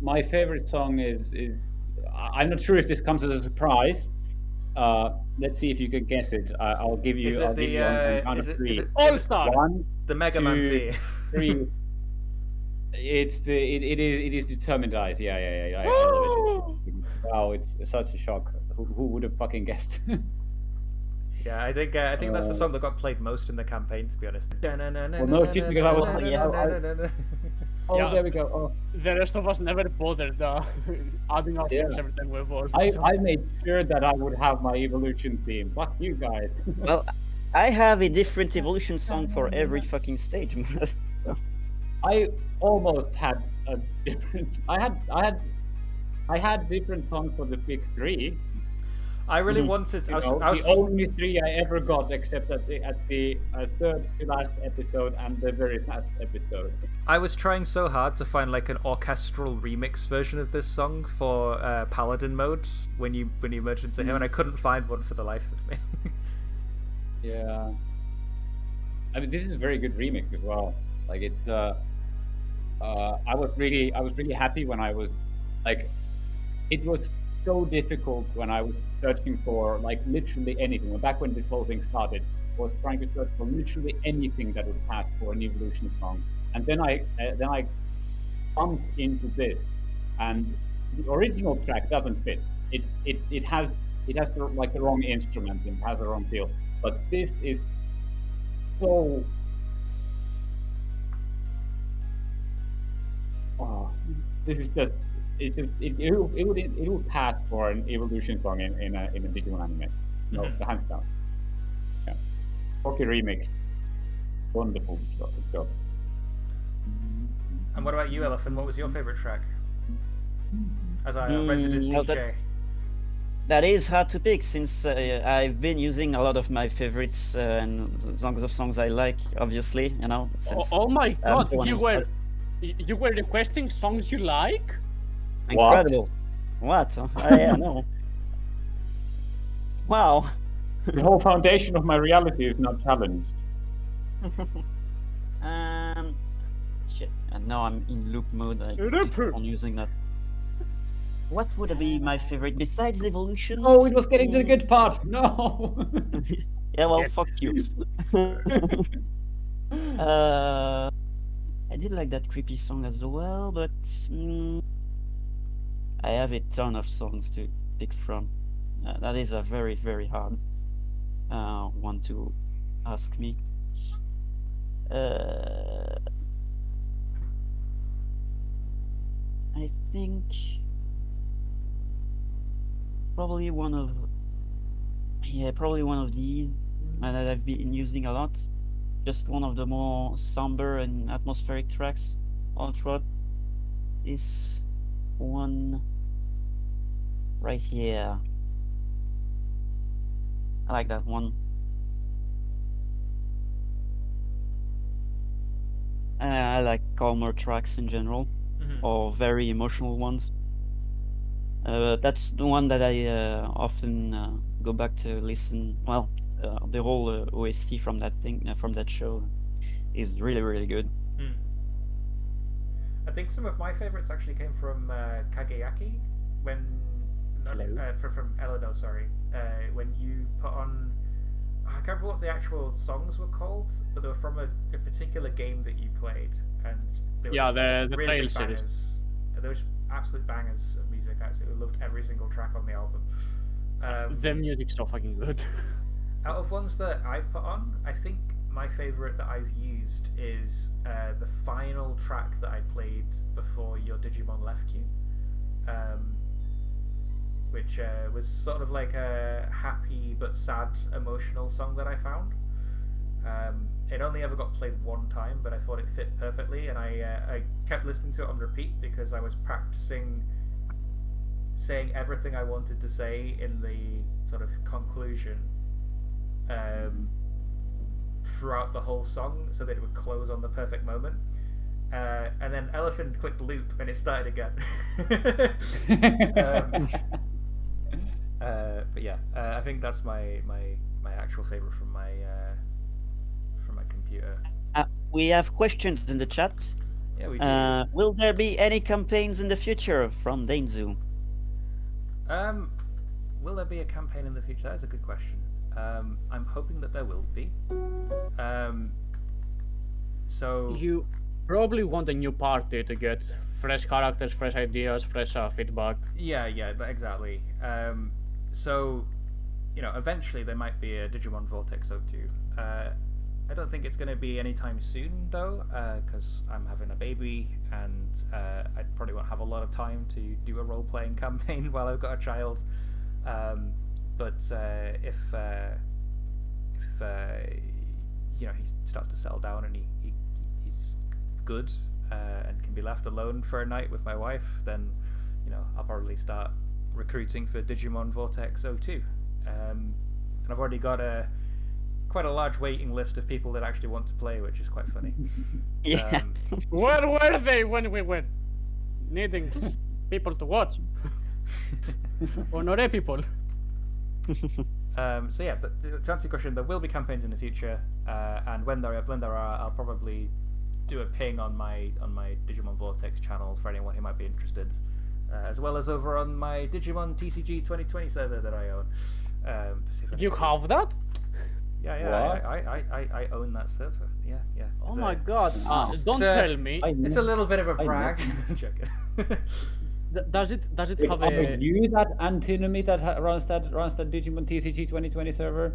My favorite song is I'm not sure if this comes as a surprise, let's see if you can guess it. I'll give you. Is it I'll give the you on count is of it three. is it All Star. 1, the Mega Man 2, theme? 3. It is Determined Eyes. Yeah. I love it. Wow, it's such a shock. Who would have fucking guessed? Yeah, I think that's the song that got played most in the campaign, to be honest. Well, no, just because I was. Oh, Yeah. there we go. Oh, The rest of us never bothered adding our Yeah. themes every time we evolved. I made sure that I would have my evolution theme. Fuck you guys. Well, I have a different evolution song for every fucking stage. I almost had a different. I had different songs for the big 3. I really wanted. You know, the only 3 I ever got, except at the third to last episode and the very last episode. I was trying so hard to find like an orchestral remix version of this song for Paladin mode when you merge into him, and I couldn't find one for the life of me. Yeah. I mean, this is a very good remix as well. Like it's. I was really happy when I was, like, it was so difficult when I was searching for like literally anything. Back when this whole thing started, I was trying to search for literally anything that would pass for an evolution song, and then I bumped into this, and the original track doesn't fit. It has like the wrong instrument and has the wrong feel. But this is so. Oh, this is just. It would pass for an evolution song in a Digimon anime. No, hands down. Yeah. Hockey remix. Wonderful job. And what about you, Elephant? What was your favorite track? As a resident well, DJ. That is hard to pick since I've been using a lot of my favorites and songs I like, obviously, you know. Since Oh my god, I'm you were requesting songs you like? incredible. What? Yeah, no. Wow. The whole foundation of my reality is not challenged. Shit. And now I'm in loop mode. I keep on using that. What would be my favorite besides evolution? Oh, it was getting to the good part. No. Yeah, well, fuck you. I did like that creepy song as well, but I have a ton of songs to pick from. That is a very, very hard one to ask me. I think probably one of these that I've been using a lot. Just one of the more somber and atmospheric tracks all throughout. This one right here. I like that one. I like calmer tracks in general, or very emotional ones. That's the one that I often go back to listen. Well, the whole OST from that show is really, really good. I think some of my favorites actually came from Kageyaki when from Eleanor, sorry. When you put on, I can't remember what the actual songs were called, but they were from a particular game that you played, and they were the really Trail big series. bangers. They were just absolute bangers of music. I absolutely loved every single track on the album. The music's so fucking good. Out of ones that I've put on, I think my favourite that I've used is the final track that I played before your Digimon left you, which was sort of like a happy but sad emotional song that I found. It only ever got played one time, but I thought it fit perfectly, and I kept listening to it on repeat because I was practicing saying everything I wanted to say in the sort of conclusion throughout the whole song so that it would close on the perfect moment. And then Elephant clicked loop and it started again. But yeah, I think that's my actual favorite from my computer. We have questions in the chat. Yeah, we do. Will there be any campaigns in the future from Dainzu? will there be a campaign in the future? That is a good question. I'm hoping that there will be. So You probably want a new party to get fresh characters, fresh ideas, fresh feedback. yeah, exactly. So eventually there might be a Digimon Vortex 02. I don't think it's going to be anytime soon though, because I'm having a baby and I probably won't have a lot of time to do a role-playing campaign while I've got a child. But if he starts to settle down and he's good and can be left alone for a night with my wife, then I'll probably start recruiting for Digimon Vortex 02. And I've already got quite a large waiting list of people that actually want to play, which is quite funny. Yeah. Where were they when we were needing people to watch? Honore people. So yeah, but to answer your question, there will be campaigns in the future, and when there are, I'll probably do a ping on my Digimon Vortex channel for anyone who might be interested, as well as over on my Digimon TCG 2020 server that I own. To see if You have that? Yeah, I own that server. Yeah. Oh my god! Don't it's a- tell me. It's a little bit of a I know. brag. Joking. Does it have Are a? you that antinomy that runs that Digimon TCG 2020 server?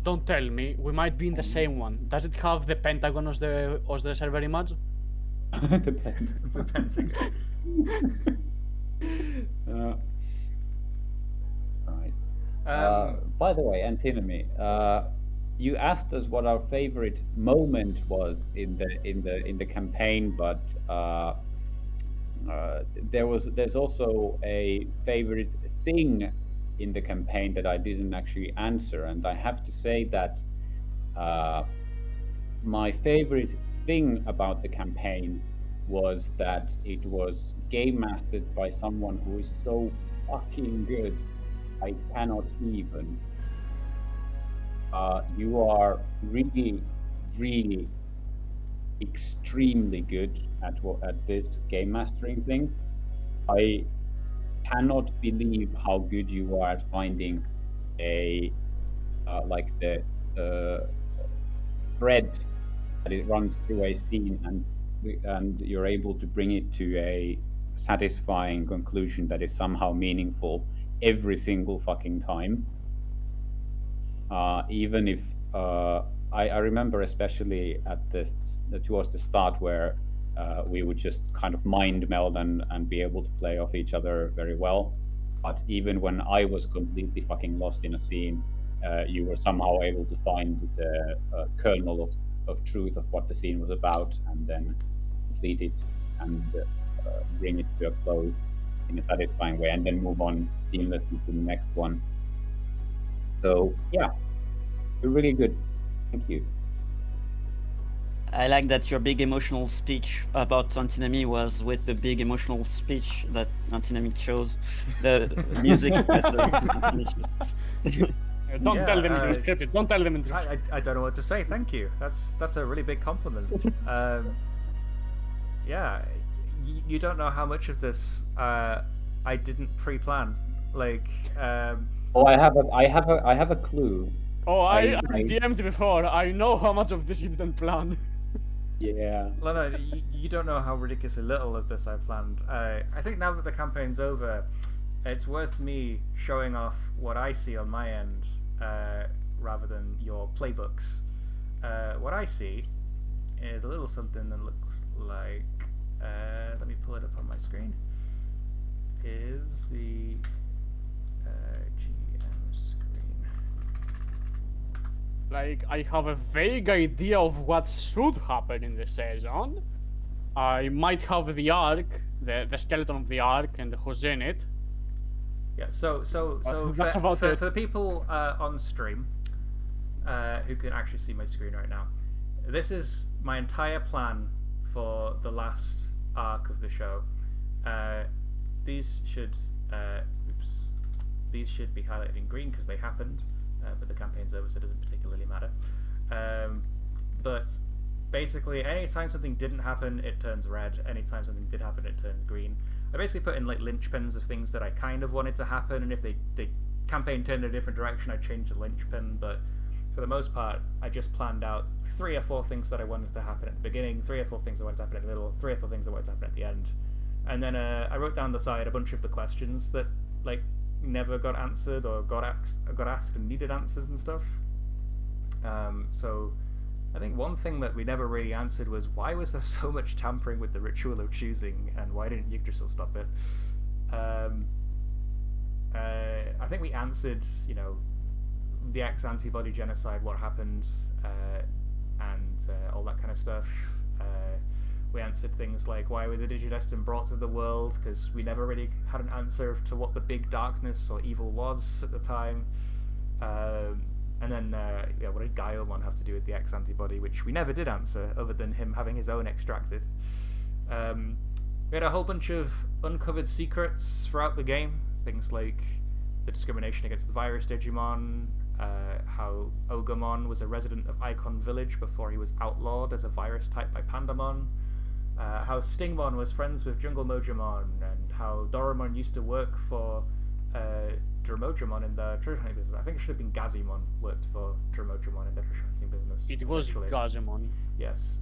Don't tell me. We might be in the same one. Does it have the Pentagon as the server image? Depends. The Pentagon. Right. By the way, antinomy. You asked us what our favorite moment was in the campaign, but there's also a favorite thing in the campaign that I didn't actually answer, and I have to say that my favorite thing about the campaign was that it was game mastered by someone who is so fucking good. I cannot even. You are really, really extremely good at this game mastering thing. I cannot believe how good you are at finding a like the thread that it runs through a scene, and you're able to bring it to a satisfying conclusion that is somehow meaningful every single fucking time. Even if I remember especially towards the start where we would just kind of mind meld and be able to play off each other very well. But even when I was completely fucking lost in a scene, you were somehow able to find the kernel of truth of what the scene was about, and then complete it and bring it to a close in a satisfying way, and then move on seamlessly to the next one. So yeah, you're really good. Thank you. I like that your big emotional speech about antinomy was with the big emotional speech that antinomy chose. The music. Don't tell them it was Yeah, scripted. Don't tell them it was. I don't know what to say. Thank you. That's a really big compliment. Yeah, you don't know how much of this I didn't pre-plan. Like, Oh, I have a clue. Oh, I I- DM'd before. I know how much of this you didn't plan. Yeah. no, you don't know how ridiculously little of this I planned. I think now that the campaign's over, it's worth me showing off what I see on my end, rather than your playbooks. What I see is a little something that looks like, let me pull it up on my screen, is the GM screen. Like, I have a vague idea of what should happen in the season. I might have the arc, the skeleton of the arc, and who's in it. Yeah, so That's about for it. the people on stream who can actually see my screen right now, this is my entire plan for the last arc of the show. These should be highlighted in green because they happened, but the campaign's over, so it doesn't particularly matter. But basically, anytime something didn't happen, it turns red. Anytime something did happen, it turns green. I basically put in like linchpins of things that I kind of wanted to happen, and if the campaign turned in a different direction, I'd change the linchpin. But for the most part, I just planned out 3 or 4 things that I wanted to happen at the beginning, 3 or 4 things I wanted to happen at the middle, 3 or 4 things I wanted to happen at the end, and then I wrote down the side a bunch of the questions that like never got answered or got asked and needed answers and stuff. So I think one thing that we never really answered was, why was there so much tampering with the ritual of choosing, and why didn't Yggdrasil stop it? I think we answered, the ex-antibody genocide, what happened, and all that kind of stuff. We answered things like, why were the Digidestined brought to the world, because we never really had an answer to what the big darkness or evil was at the time. And then, what did Gaiomon have to do with the ex-antibody, which we never did answer, other than him having his own extracted. We had a whole bunch of uncovered secrets throughout the game, things like the discrimination against the virus Digimon, how Ogremon was a resident of Icon Village before he was outlawed as a virus type by Pandamon, how Stingmon was friends with Jungle Mojamon, and how Doramon used to work for Dromojamon in the treasure hunting business. I think it should have been Gazimon worked for Dromojamon in the treasure hunting business. It was Gazimon. Yes.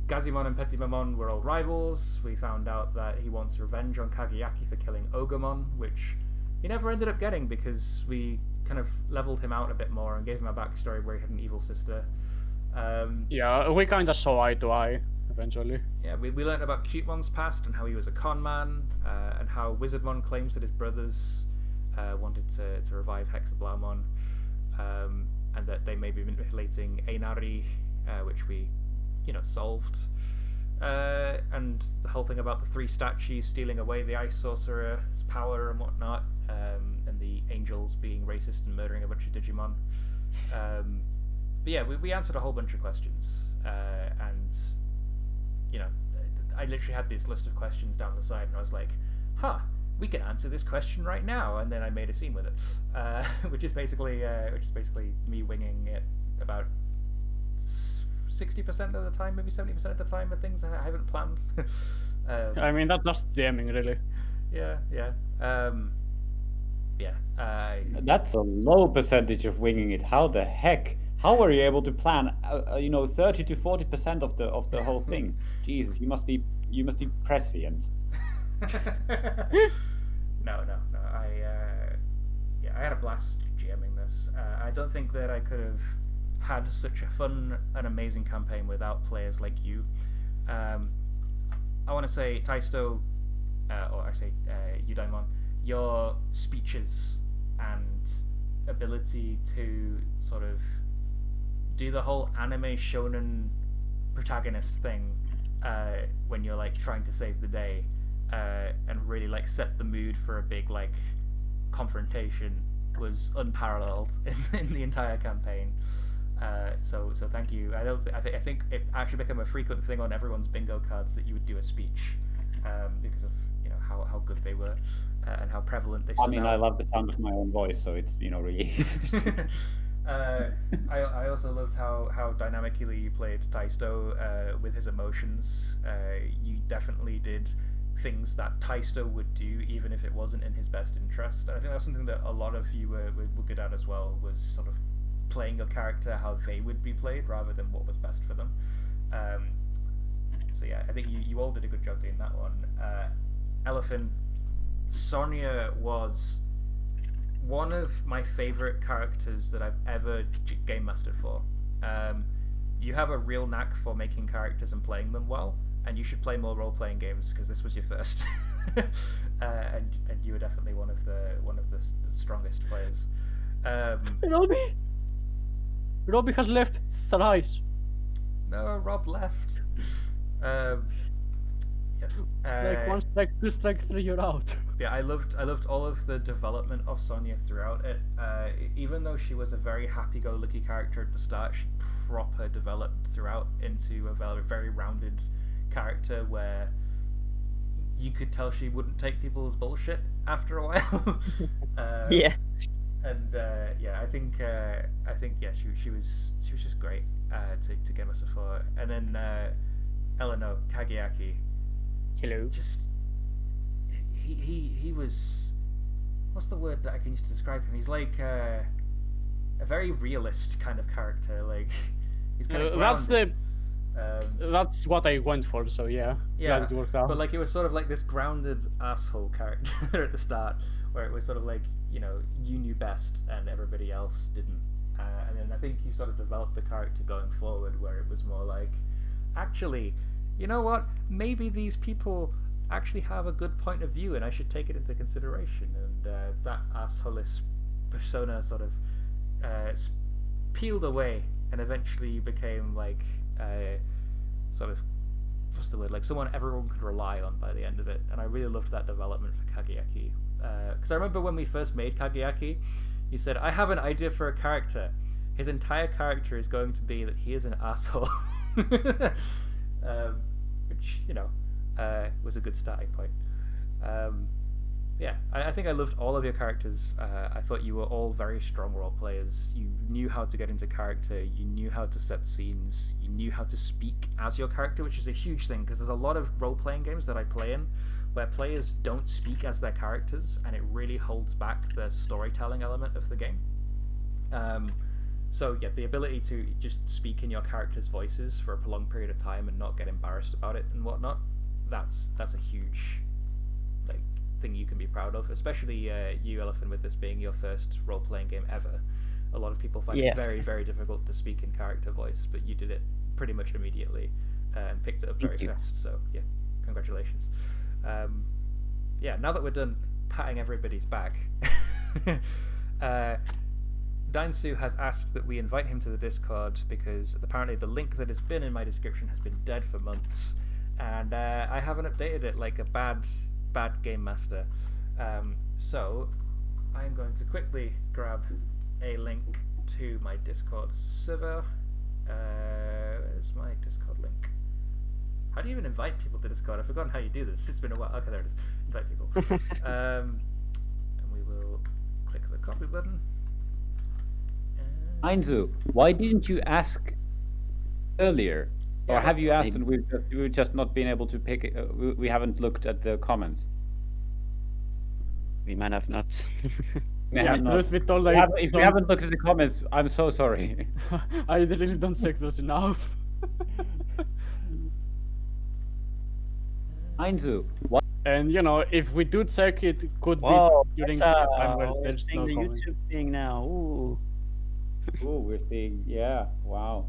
Gazimon and Petimamon were old rivals. We found out that he wants revenge on Kageyaki for killing Ogremon, which he never ended up getting because we kind of leveled him out a bit more and gave him a backstory where he had an evil sister. Yeah, we kind of saw eye to eye eventually. Yeah, we learned about Cutemon's past and how he was a con man, and how Wizardmon claims that his brothers wanted to revive Hexablaumon, and that they may be manipulating Einari, which we, solved. And the whole thing about the 3 statues stealing away the Ice Sorcerer's power and whatnot, and the angels being racist and murdering a bunch of Digimon. But yeah, we answered a whole bunch of questions, and I literally had this list of questions down the side, and I was like, we can answer this question right now, and then I made a scene with it, which is basically me winging it about 60% of the time, maybe 70% of the time, of things I haven't planned. I mean, that's just DMing, really. Yeah. That's a low percentage of winging it. How the heck? How were you able to plan, 30 to 40% of the whole thing? Jesus, you must be prescient. No. I had a blast GMing this. I don't think that I could have had such a fun and amazing campaign without players like you. I want to say, Taisto, or I say Yudaimon, your speeches and ability to sort of do the whole anime shonen protagonist thing when you're like trying to save the day, and really like set the mood for a big like confrontation was unparalleled in the entire campaign. So thank you. I think it actually became a frequent thing on everyone's bingo cards that you would do a speech, because of how good they were, and how prevalent they stood out. I love the sound of my own voice, so it's really I also loved how dynamically you played Taisto with his emotions. You definitely did things that Taisto would do even if it wasn't in his best interest. And I think that's something that a lot of you were good at as well, was sort of playing your character how they would be played rather than what was best for them. So yeah, I think you all did a good job doing that one. Elephant, Sonia was one of my favorite characters that I've ever game mastered for. You have a real knack for making characters and playing them well, and you should play more role-playing games because this was your first. and you were definitely one of the strongest players. Robbie has left thrice. No, Rob left. Yes. Strike 1, strike 2, strike 3, you're out. Yeah, I loved all of the development of Sonia throughout it. Even though she was a very happy-go-lucky character at the start, she proper developed throughout into a very rounded character where you could tell she wouldn't take people's bullshit after a while. Yeah. And I think she was just great to get us for. And then Eleanor Kageyaki. Hello. Just he was, what's the word that I can use to describe him? He's like a very realist kind of character. Like he's kind of that's what I went for. So yeah, glad it worked out. But like it was sort of like this grounded asshole character at the start, where it was sort of like, you know, you knew best and everybody else didn't. And then I think you sort of developed the character going forward, where it was more like, actually, you know what? Maybe these people actually have a good point of view, and I should take it into consideration. And that assholist persona sort of peeled away, and eventually became like sort of, what's the word? Like someone everyone could rely on by the end of it. And I really loved that development for Kageyaki. Because I remember when we first made Kageyaki, you said, I have an idea for a character. His entire character is going to be that he is an asshole. Which, you know, was a good starting point. Yeah, I think I loved all of your characters. I thought you were all very strong role players. You knew how to get into character. You knew how to set scenes. You knew how to speak as your character, which is a huge thing, because there's a lot of role-playing games that I play in where players don't speak as their characters, and it really holds back the storytelling element of the game. So yeah, the ability to just speak in your character's voices for a prolonged period of time and not get embarrassed about it and whatnot, that's a huge like thing you can be proud of, especially you, Elephant, with this being your first role-playing game ever. A lot of people find it very, very difficult to speak in character voice, but you did it pretty much immediately and picked it up very fast. So yeah, congratulations. Yeah, now that we're done patting everybody's back, Dainsu has asked that we invite him to the Discord because apparently the link that has been in my description has been dead for months, and I haven't updated it like a bad game master. So I'm going to quickly grab a link to my Discord server. Where's my Discord link? How do you even invite people to Discord? I've forgotten how you do this. It's been a while. Okay, there it is. Invite people. And we will click the copy button. Ainzu, why didn't you ask earlier? Or have you asked and we've just not been able to pick it? We haven't looked at the comments. We might have not. Truth be told, If we haven't looked at the comments, I'm so sorry. I really don't check those enough. Ainzu, what? And you know, if we do check, it could be during the time where there's no the comment. YouTube thing now. Ooh. Oh, we're seeing, yeah, wow.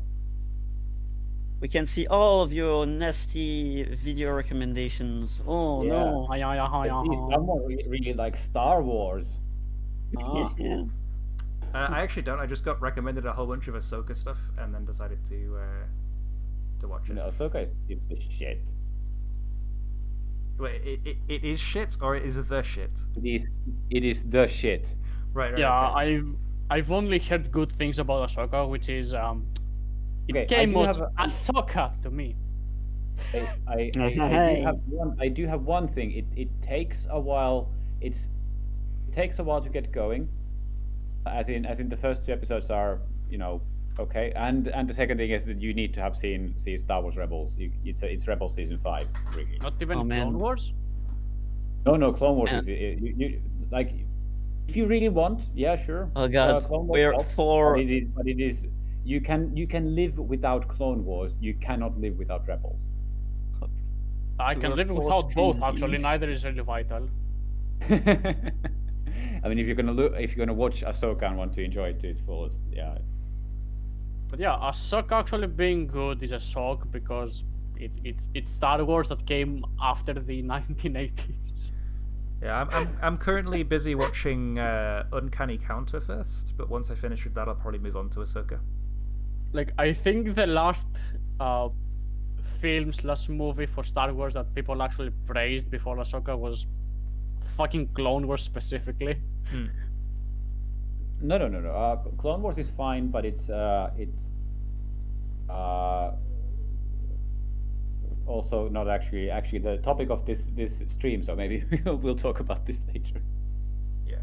We can see all of your nasty video recommendations. Oh no. Someone really like Star Wars. Yeah. I actually don't. I just got recommended a whole bunch of Ahsoka stuff and then decided to watch it. No, Ahsoka is the shit. Wait, it is shit, or is it the shit? It is the shit. Right. Yeah, okay. I've only heard good things about Ahsoka, which is Okay, it came out Ahsoka to me. I do have one thing. It takes a while. It takes a while to get going. As in the first 2 episodes are, you know, okay. And the second thing is that you need to have seen Star Wars Rebels. It's Rebels season 5. Really. Not even Clone Wars. No, Clone Wars is you like. If you really want, yeah, sure. Oh god, we're for. But it is. You can live without Clone Wars. You cannot live without Rebels. I can live without both. Actually, neither is really vital. I mean, if you're gonna watch Ahsoka and want to enjoy it to its fullest, yeah. But yeah, Ahsoka actually being good is a shock because it's Star Wars that came after the 1980s. Yeah, I'm currently busy watching Uncanny Counter first, but once I finish with that, I'll probably move on to Ahsoka. Like, I think the last film/movie for Star Wars that people actually praised before Ahsoka was fucking Clone Wars specifically. No. Clone Wars is fine, but it's also not actually the topic of this stream. So maybe we'll talk about this later. Yeah.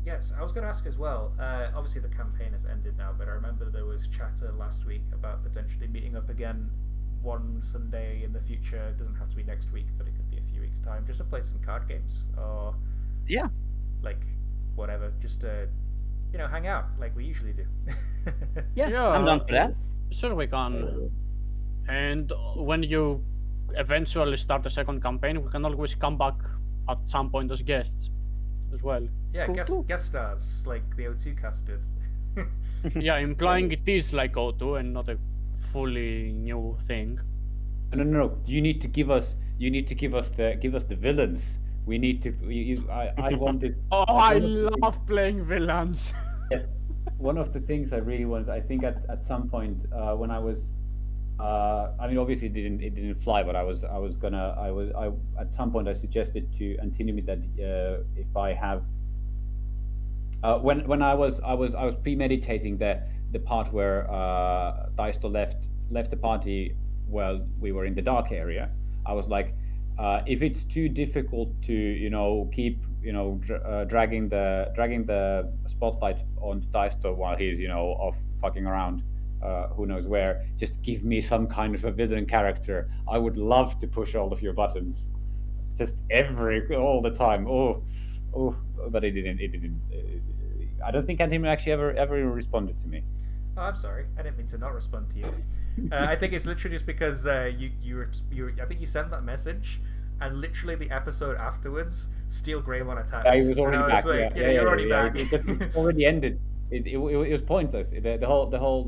Yes, I was going to ask as well. Obviously, the campaign has ended now, but I remember there was chatter last week about potentially meeting up again one Sunday in the future. It doesn't have to be next week, but it could be a few weeks' time, just to play some card games or Yeah. like whatever, just to hang out like we usually do. Yeah, I'm down for that. Sure, we can. And when you eventually start the second campaign, we can always come back at some point as guests as well. Yeah, Cool. guest stars like the O2 cast did. Yeah, implying it is like O2 and not a fully new thing. No. You need to give us the villains. We need to. I wanted. Oh, I love playing villains. Yes, one of the things I really wanted. I think at some point when I was. I mean, obviously it didn't fly, but I at some point I suggested to Antinimi that if I have. When I was premeditating the part where Daisto left the party while we were in the dark area. I was like, if it's too difficult to keep dragging the spotlight on Daisto while he's off fucking around, who knows where, just give me some kind of a villain character. I would love to push all of your buttons, just all the time. Oh, but it didn't. I don't think Anthony actually ever responded to me. Oh, I'm sorry. I didn't mean to not respond to you. I think it's literally just because you were. I think you sent that message, and literally the episode afterwards, Steel Greymon attacks. Yeah, he was already back. Like, you're already back. It already ended. It was pointless. The whole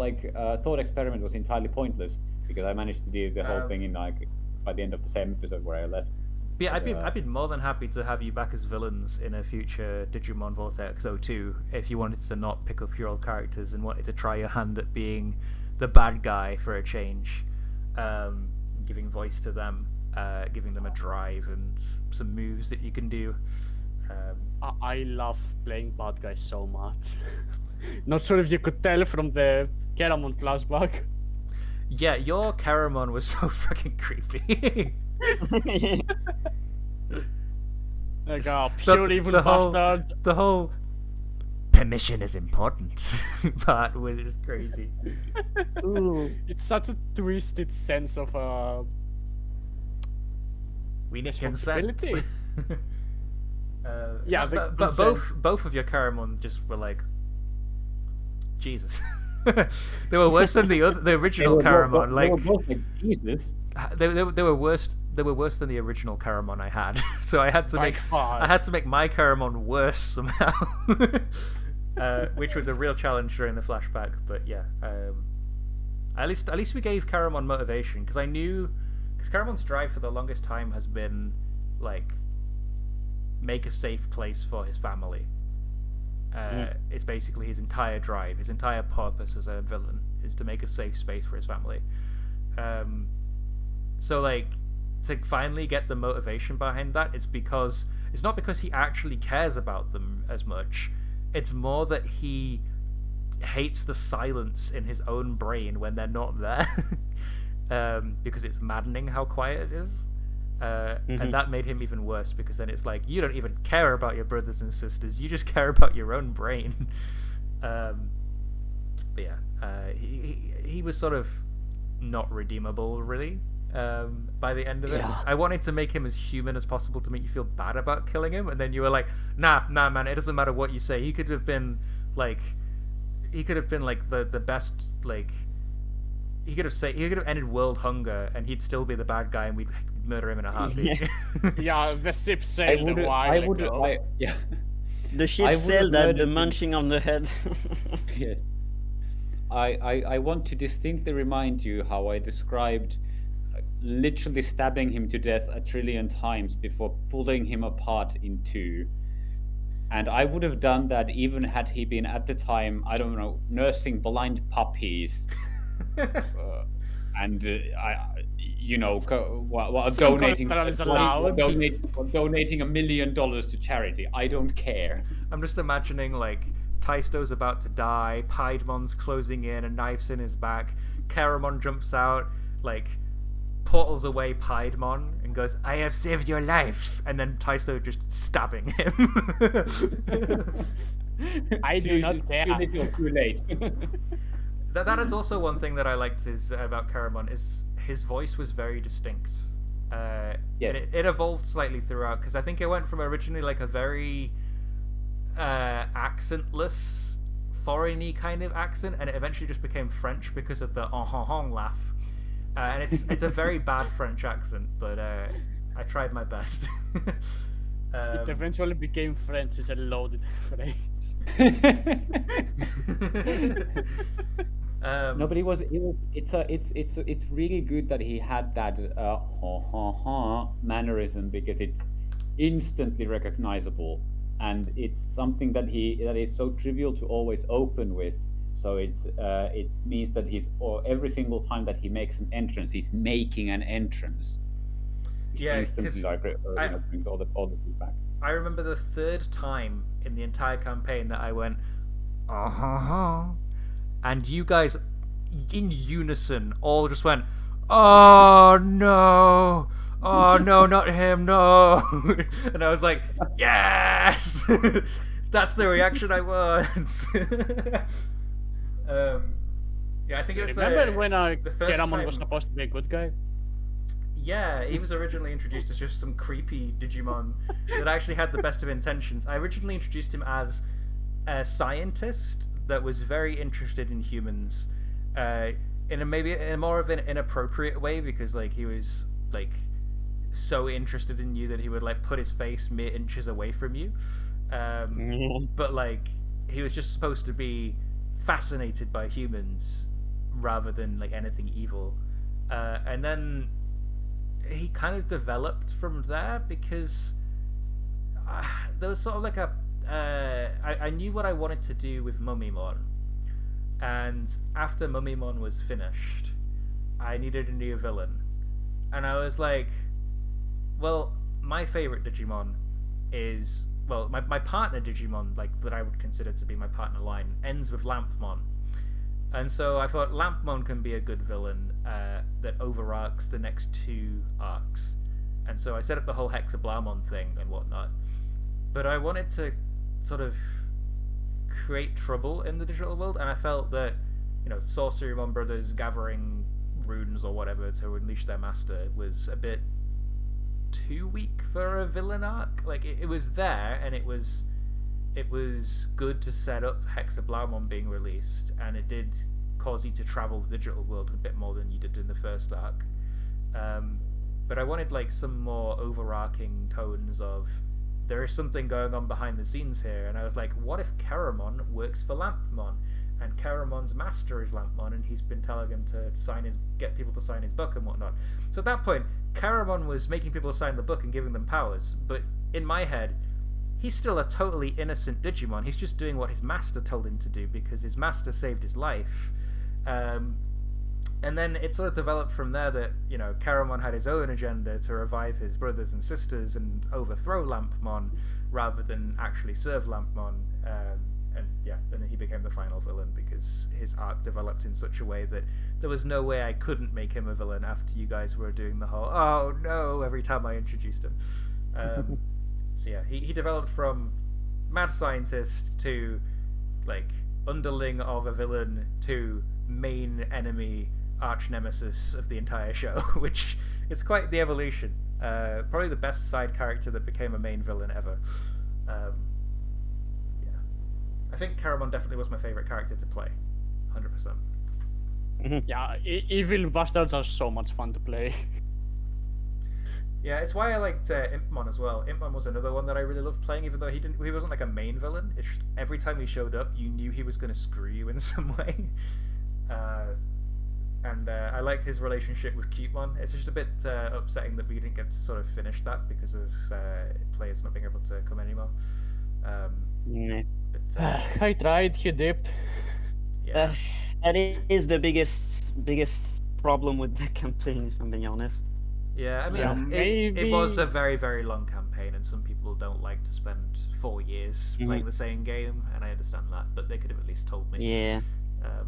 thought experiment was entirely pointless because I managed to do the whole thing in by the end of the same episode where I left. Yeah, I'd be more than happy to have you back as villains in a future Digimon Vortex 02 if you wanted to not pick up your old characters and wanted to try your hand at being the bad guy for a change, giving voice to them, giving them a drive and some moves that you can do. I love playing bad guys so much. Not sure if you could tell from the Keramon flashback. Yeah, your Keramon was so fucking creepy. Like a pure evil bastard. The whole permission is important part was just crazy. Ooh. It's such a twisted sense of We need consent. responsibility. Yeah, but consent. both of your Keramon just were like, Jesus. They were worse than the original Keramon. They Like were both like Jesus. they were worse. They were worse than the original Keramon I had. So I had to By make far. I had to make my Keramon worse somehow, which was a real challenge during the flashback. But yeah, at least we gave Keramon motivation because I knew because Karamon's drive for the longest time has been like make a safe place for his family. It's basically his entire drive, his entire purpose as a villain is to make a safe space for his family. So like to finally get the motivation behind that, it's not because he actually cares about them as much. It's more that he hates the silence in his own brain when they're not there, because it's maddening how quiet it is. And that made him even worse because then it's like you don't even care about your brothers and sisters, you just care about your own brain. But yeah, he was sort of not redeemable really by the end of it. Yeah. I wanted to make him as human as possible to make you feel bad about killing him, and then you were like, nah man, it doesn't matter what you say. He could have been like the best, like he could have ended world hunger and he'd still be the bad guy and we'd murder him in a heartbeat. Yeah, the ship sailed a while ago. Yeah. The ship would've sailed at the murdered him. munching on the head. Yes. I want to distinctly remind you how I described literally stabbing him to death 1 trillion times before pulling him apart in two. And I would have done that even had he been at the time, I don't know, nursing blind puppies. And donating that is allowed. donating $1 million to charity. I don't care. I'm just imagining like Taisto's about to die, Piedmon's closing in, a knife's in his back, Keramon jumps out, like portals away Piedmon and goes, "I have saved your life," and then Taisto just stabbing him. I do not care. Too late. That is also one thing that I liked about Caramon is his voice was very distinct. Yes. It evolved slightly throughout because I think it went from originally like a very accentless, foreign-y kind of accent, and it eventually just became French because of the laugh. And it's a very bad French accent, but I tried my best. It eventually became French is a loaded phrase. No, but it's really good that he had that mannerism because it's instantly recognizable, and it's something that is so trivial to always open with. So it means that every single time that he makes an entrance, he's making an entrance. Yeah, instantly brings all the feedback. I remember the third time in the entire campaign that I went, and you guys, in unison, all just went, "Oh no! Oh no, not him! No!" And I was like, "Yes, that's the reaction I want." Yeah, I think it was Remember when the first Keramon time was supposed to be a good guy? Yeah, he was originally introduced as just some creepy Digimon that actually had the best of intentions. I originally introduced him as a scientist that was very interested in humans, in a more of an inappropriate way, because like he was like so interested in you that he would like put his face mere inches away from you. But like he was just supposed to be fascinated by humans rather than like anything evil, and then he kind of developed from there because there was sort of like I knew what I wanted to do with Mummymon, and after Mummymon was finished I needed a new villain, and I was like, well, my favorite Digimon is, well, my partner Digimon, like that I would consider to be my partner line, ends with Lampmon. And so I thought Lampmon can be a good villain that overarcs the next two arcs. And so I set up the whole Hexablamon thing and whatnot. But I wanted to sort of create trouble in the digital world, and I felt that, you know, Sorcerymon brothers gathering runes or whatever to unleash their master was a bit too weak for a villain arc. Like, it was there, and it was good to set up Hexablamon being released, and it did cause you to travel the digital world a bit more than you did in the first arc. But I wanted like some more overarching tones of there is something going on behind the scenes here, and I was like, what if Caramon works for Lampmon, and Caramon's master is Lampmon, and he's been telling him to get people to sign his book and whatnot. So at that point, Caramon was making people sign the book and giving them powers, but in my head, he's still a totally innocent Digimon. He's just doing what his master told him to do because his master saved his life. And then it sort of developed from there that, you know, Caramon had his own agenda to revive his brothers and sisters and overthrow Lampmon rather than actually serve Lampmon. And then he became the final villain because his arc developed in such a way that there was no way I couldn't make him a villain after you guys were doing the whole "oh no" every time I introduced him. So yeah, he developed from mad scientist to like underling of a villain to main enemy arch nemesis of the entire show, which is quite the evolution. Probably the best side character that became a main villain ever. I think Caramon definitely was my favorite character to play, 100%. Yeah, evil bastards are so much fun to play. Yeah, it's why I liked Impmon as well. Impmon was another one that I really loved playing, even though he wasn't like a main villain. It's just, every time he showed up, you knew he was going to screw you in some way. And I liked his relationship with Cutemon. It's just a bit upsetting that we didn't get to sort of finish that because of players not being able to come anymore. But I tried, he dipped. yeah, That is the biggest problem with the campaign, if I'm being honest. yeah. I mean, Yeah, it was maybe- a very, very long campaign, and some people don't like to spend 4 years playing the same game, and I understand that. But they could have at least told me. Yeah.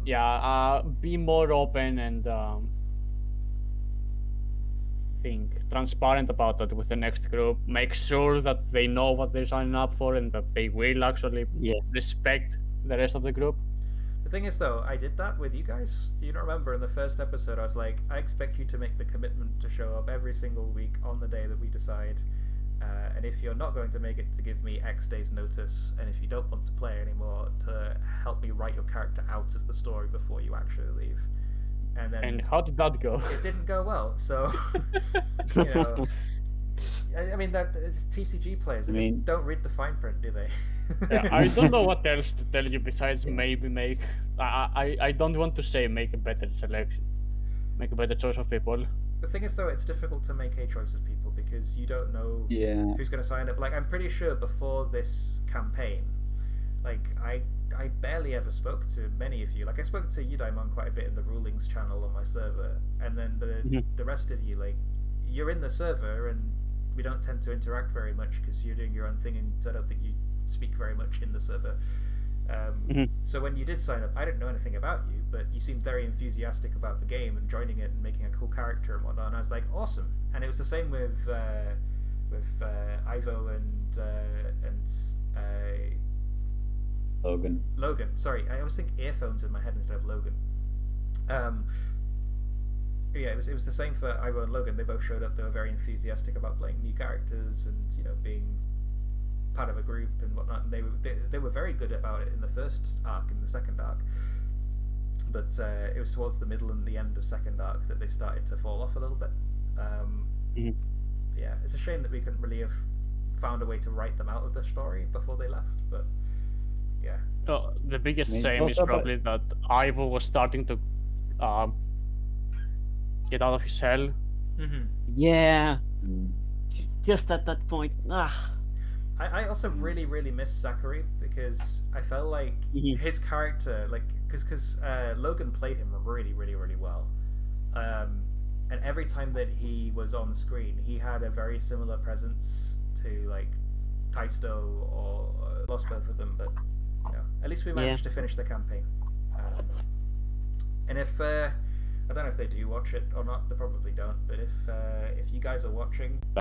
Yeah, be more open and transparent about that with the next group. Make sure that they know what they're signing up for and that they will actually respect the rest of the group. The thing is, though, I did that with you guys. Do you not remember in the first episode? I was like, I expect you to make the commitment to show up every single week on the day that we decide. And if you're not going to make it, to give me X days notice, and if you don't want to play anymore, to help me write your character out of the story before you actually leave. And then And how did that go? it didn't go well. So, you know, I mean that it's TCG players. They just don't read the fine print, do they? Yeah, I don't know what else to tell you besides maybe make. I don't want to say make a better selection, make a better choice of people. The thing is, though, it's difficult to make a choice of people because you don't know who's going to sign up. Like, I'm pretty sure before this campaign, like, I barely ever spoke to many of you. Like, I spoke to you, Daimon, quite a bit in the Rulings channel on my server, and then the rest of you, like, you're in the server, and we don't tend to interact very much because you're doing your own thing, and I don't think you speak very much in the server. So when you did sign up, I didn't know anything about you, but you seemed very enthusiastic about the game and joining it and making a cool character and whatnot. And I was like, awesome. And it was the same with Ivo and Logan. Logan. Sorry, I always think earphones in my head instead of Logan. Yeah, it was the same for Ivo and Logan. They both showed up. They were very enthusiastic about playing new characters and being part of a group and whatnot. And they were very good about it in the first arc and the second arc, but it was towards the middle and the end of second arc that they started to fall off a little bit. Yeah, it's a shame that we couldn't really have found a way to write them out of the story before they left, but yeah. The biggest shame is probably that Ivo was starting to get out of his shell. Yeah. Just at that point. I also really miss Zachary because I felt like his character, like, because Logan played him really well, and every time that he was on screen, he had a very similar presence to like Taisto or lost both of them, but at least we managed to finish the campaign. And if I don't know if they do watch it or not, they probably don't, but if you guys are watching,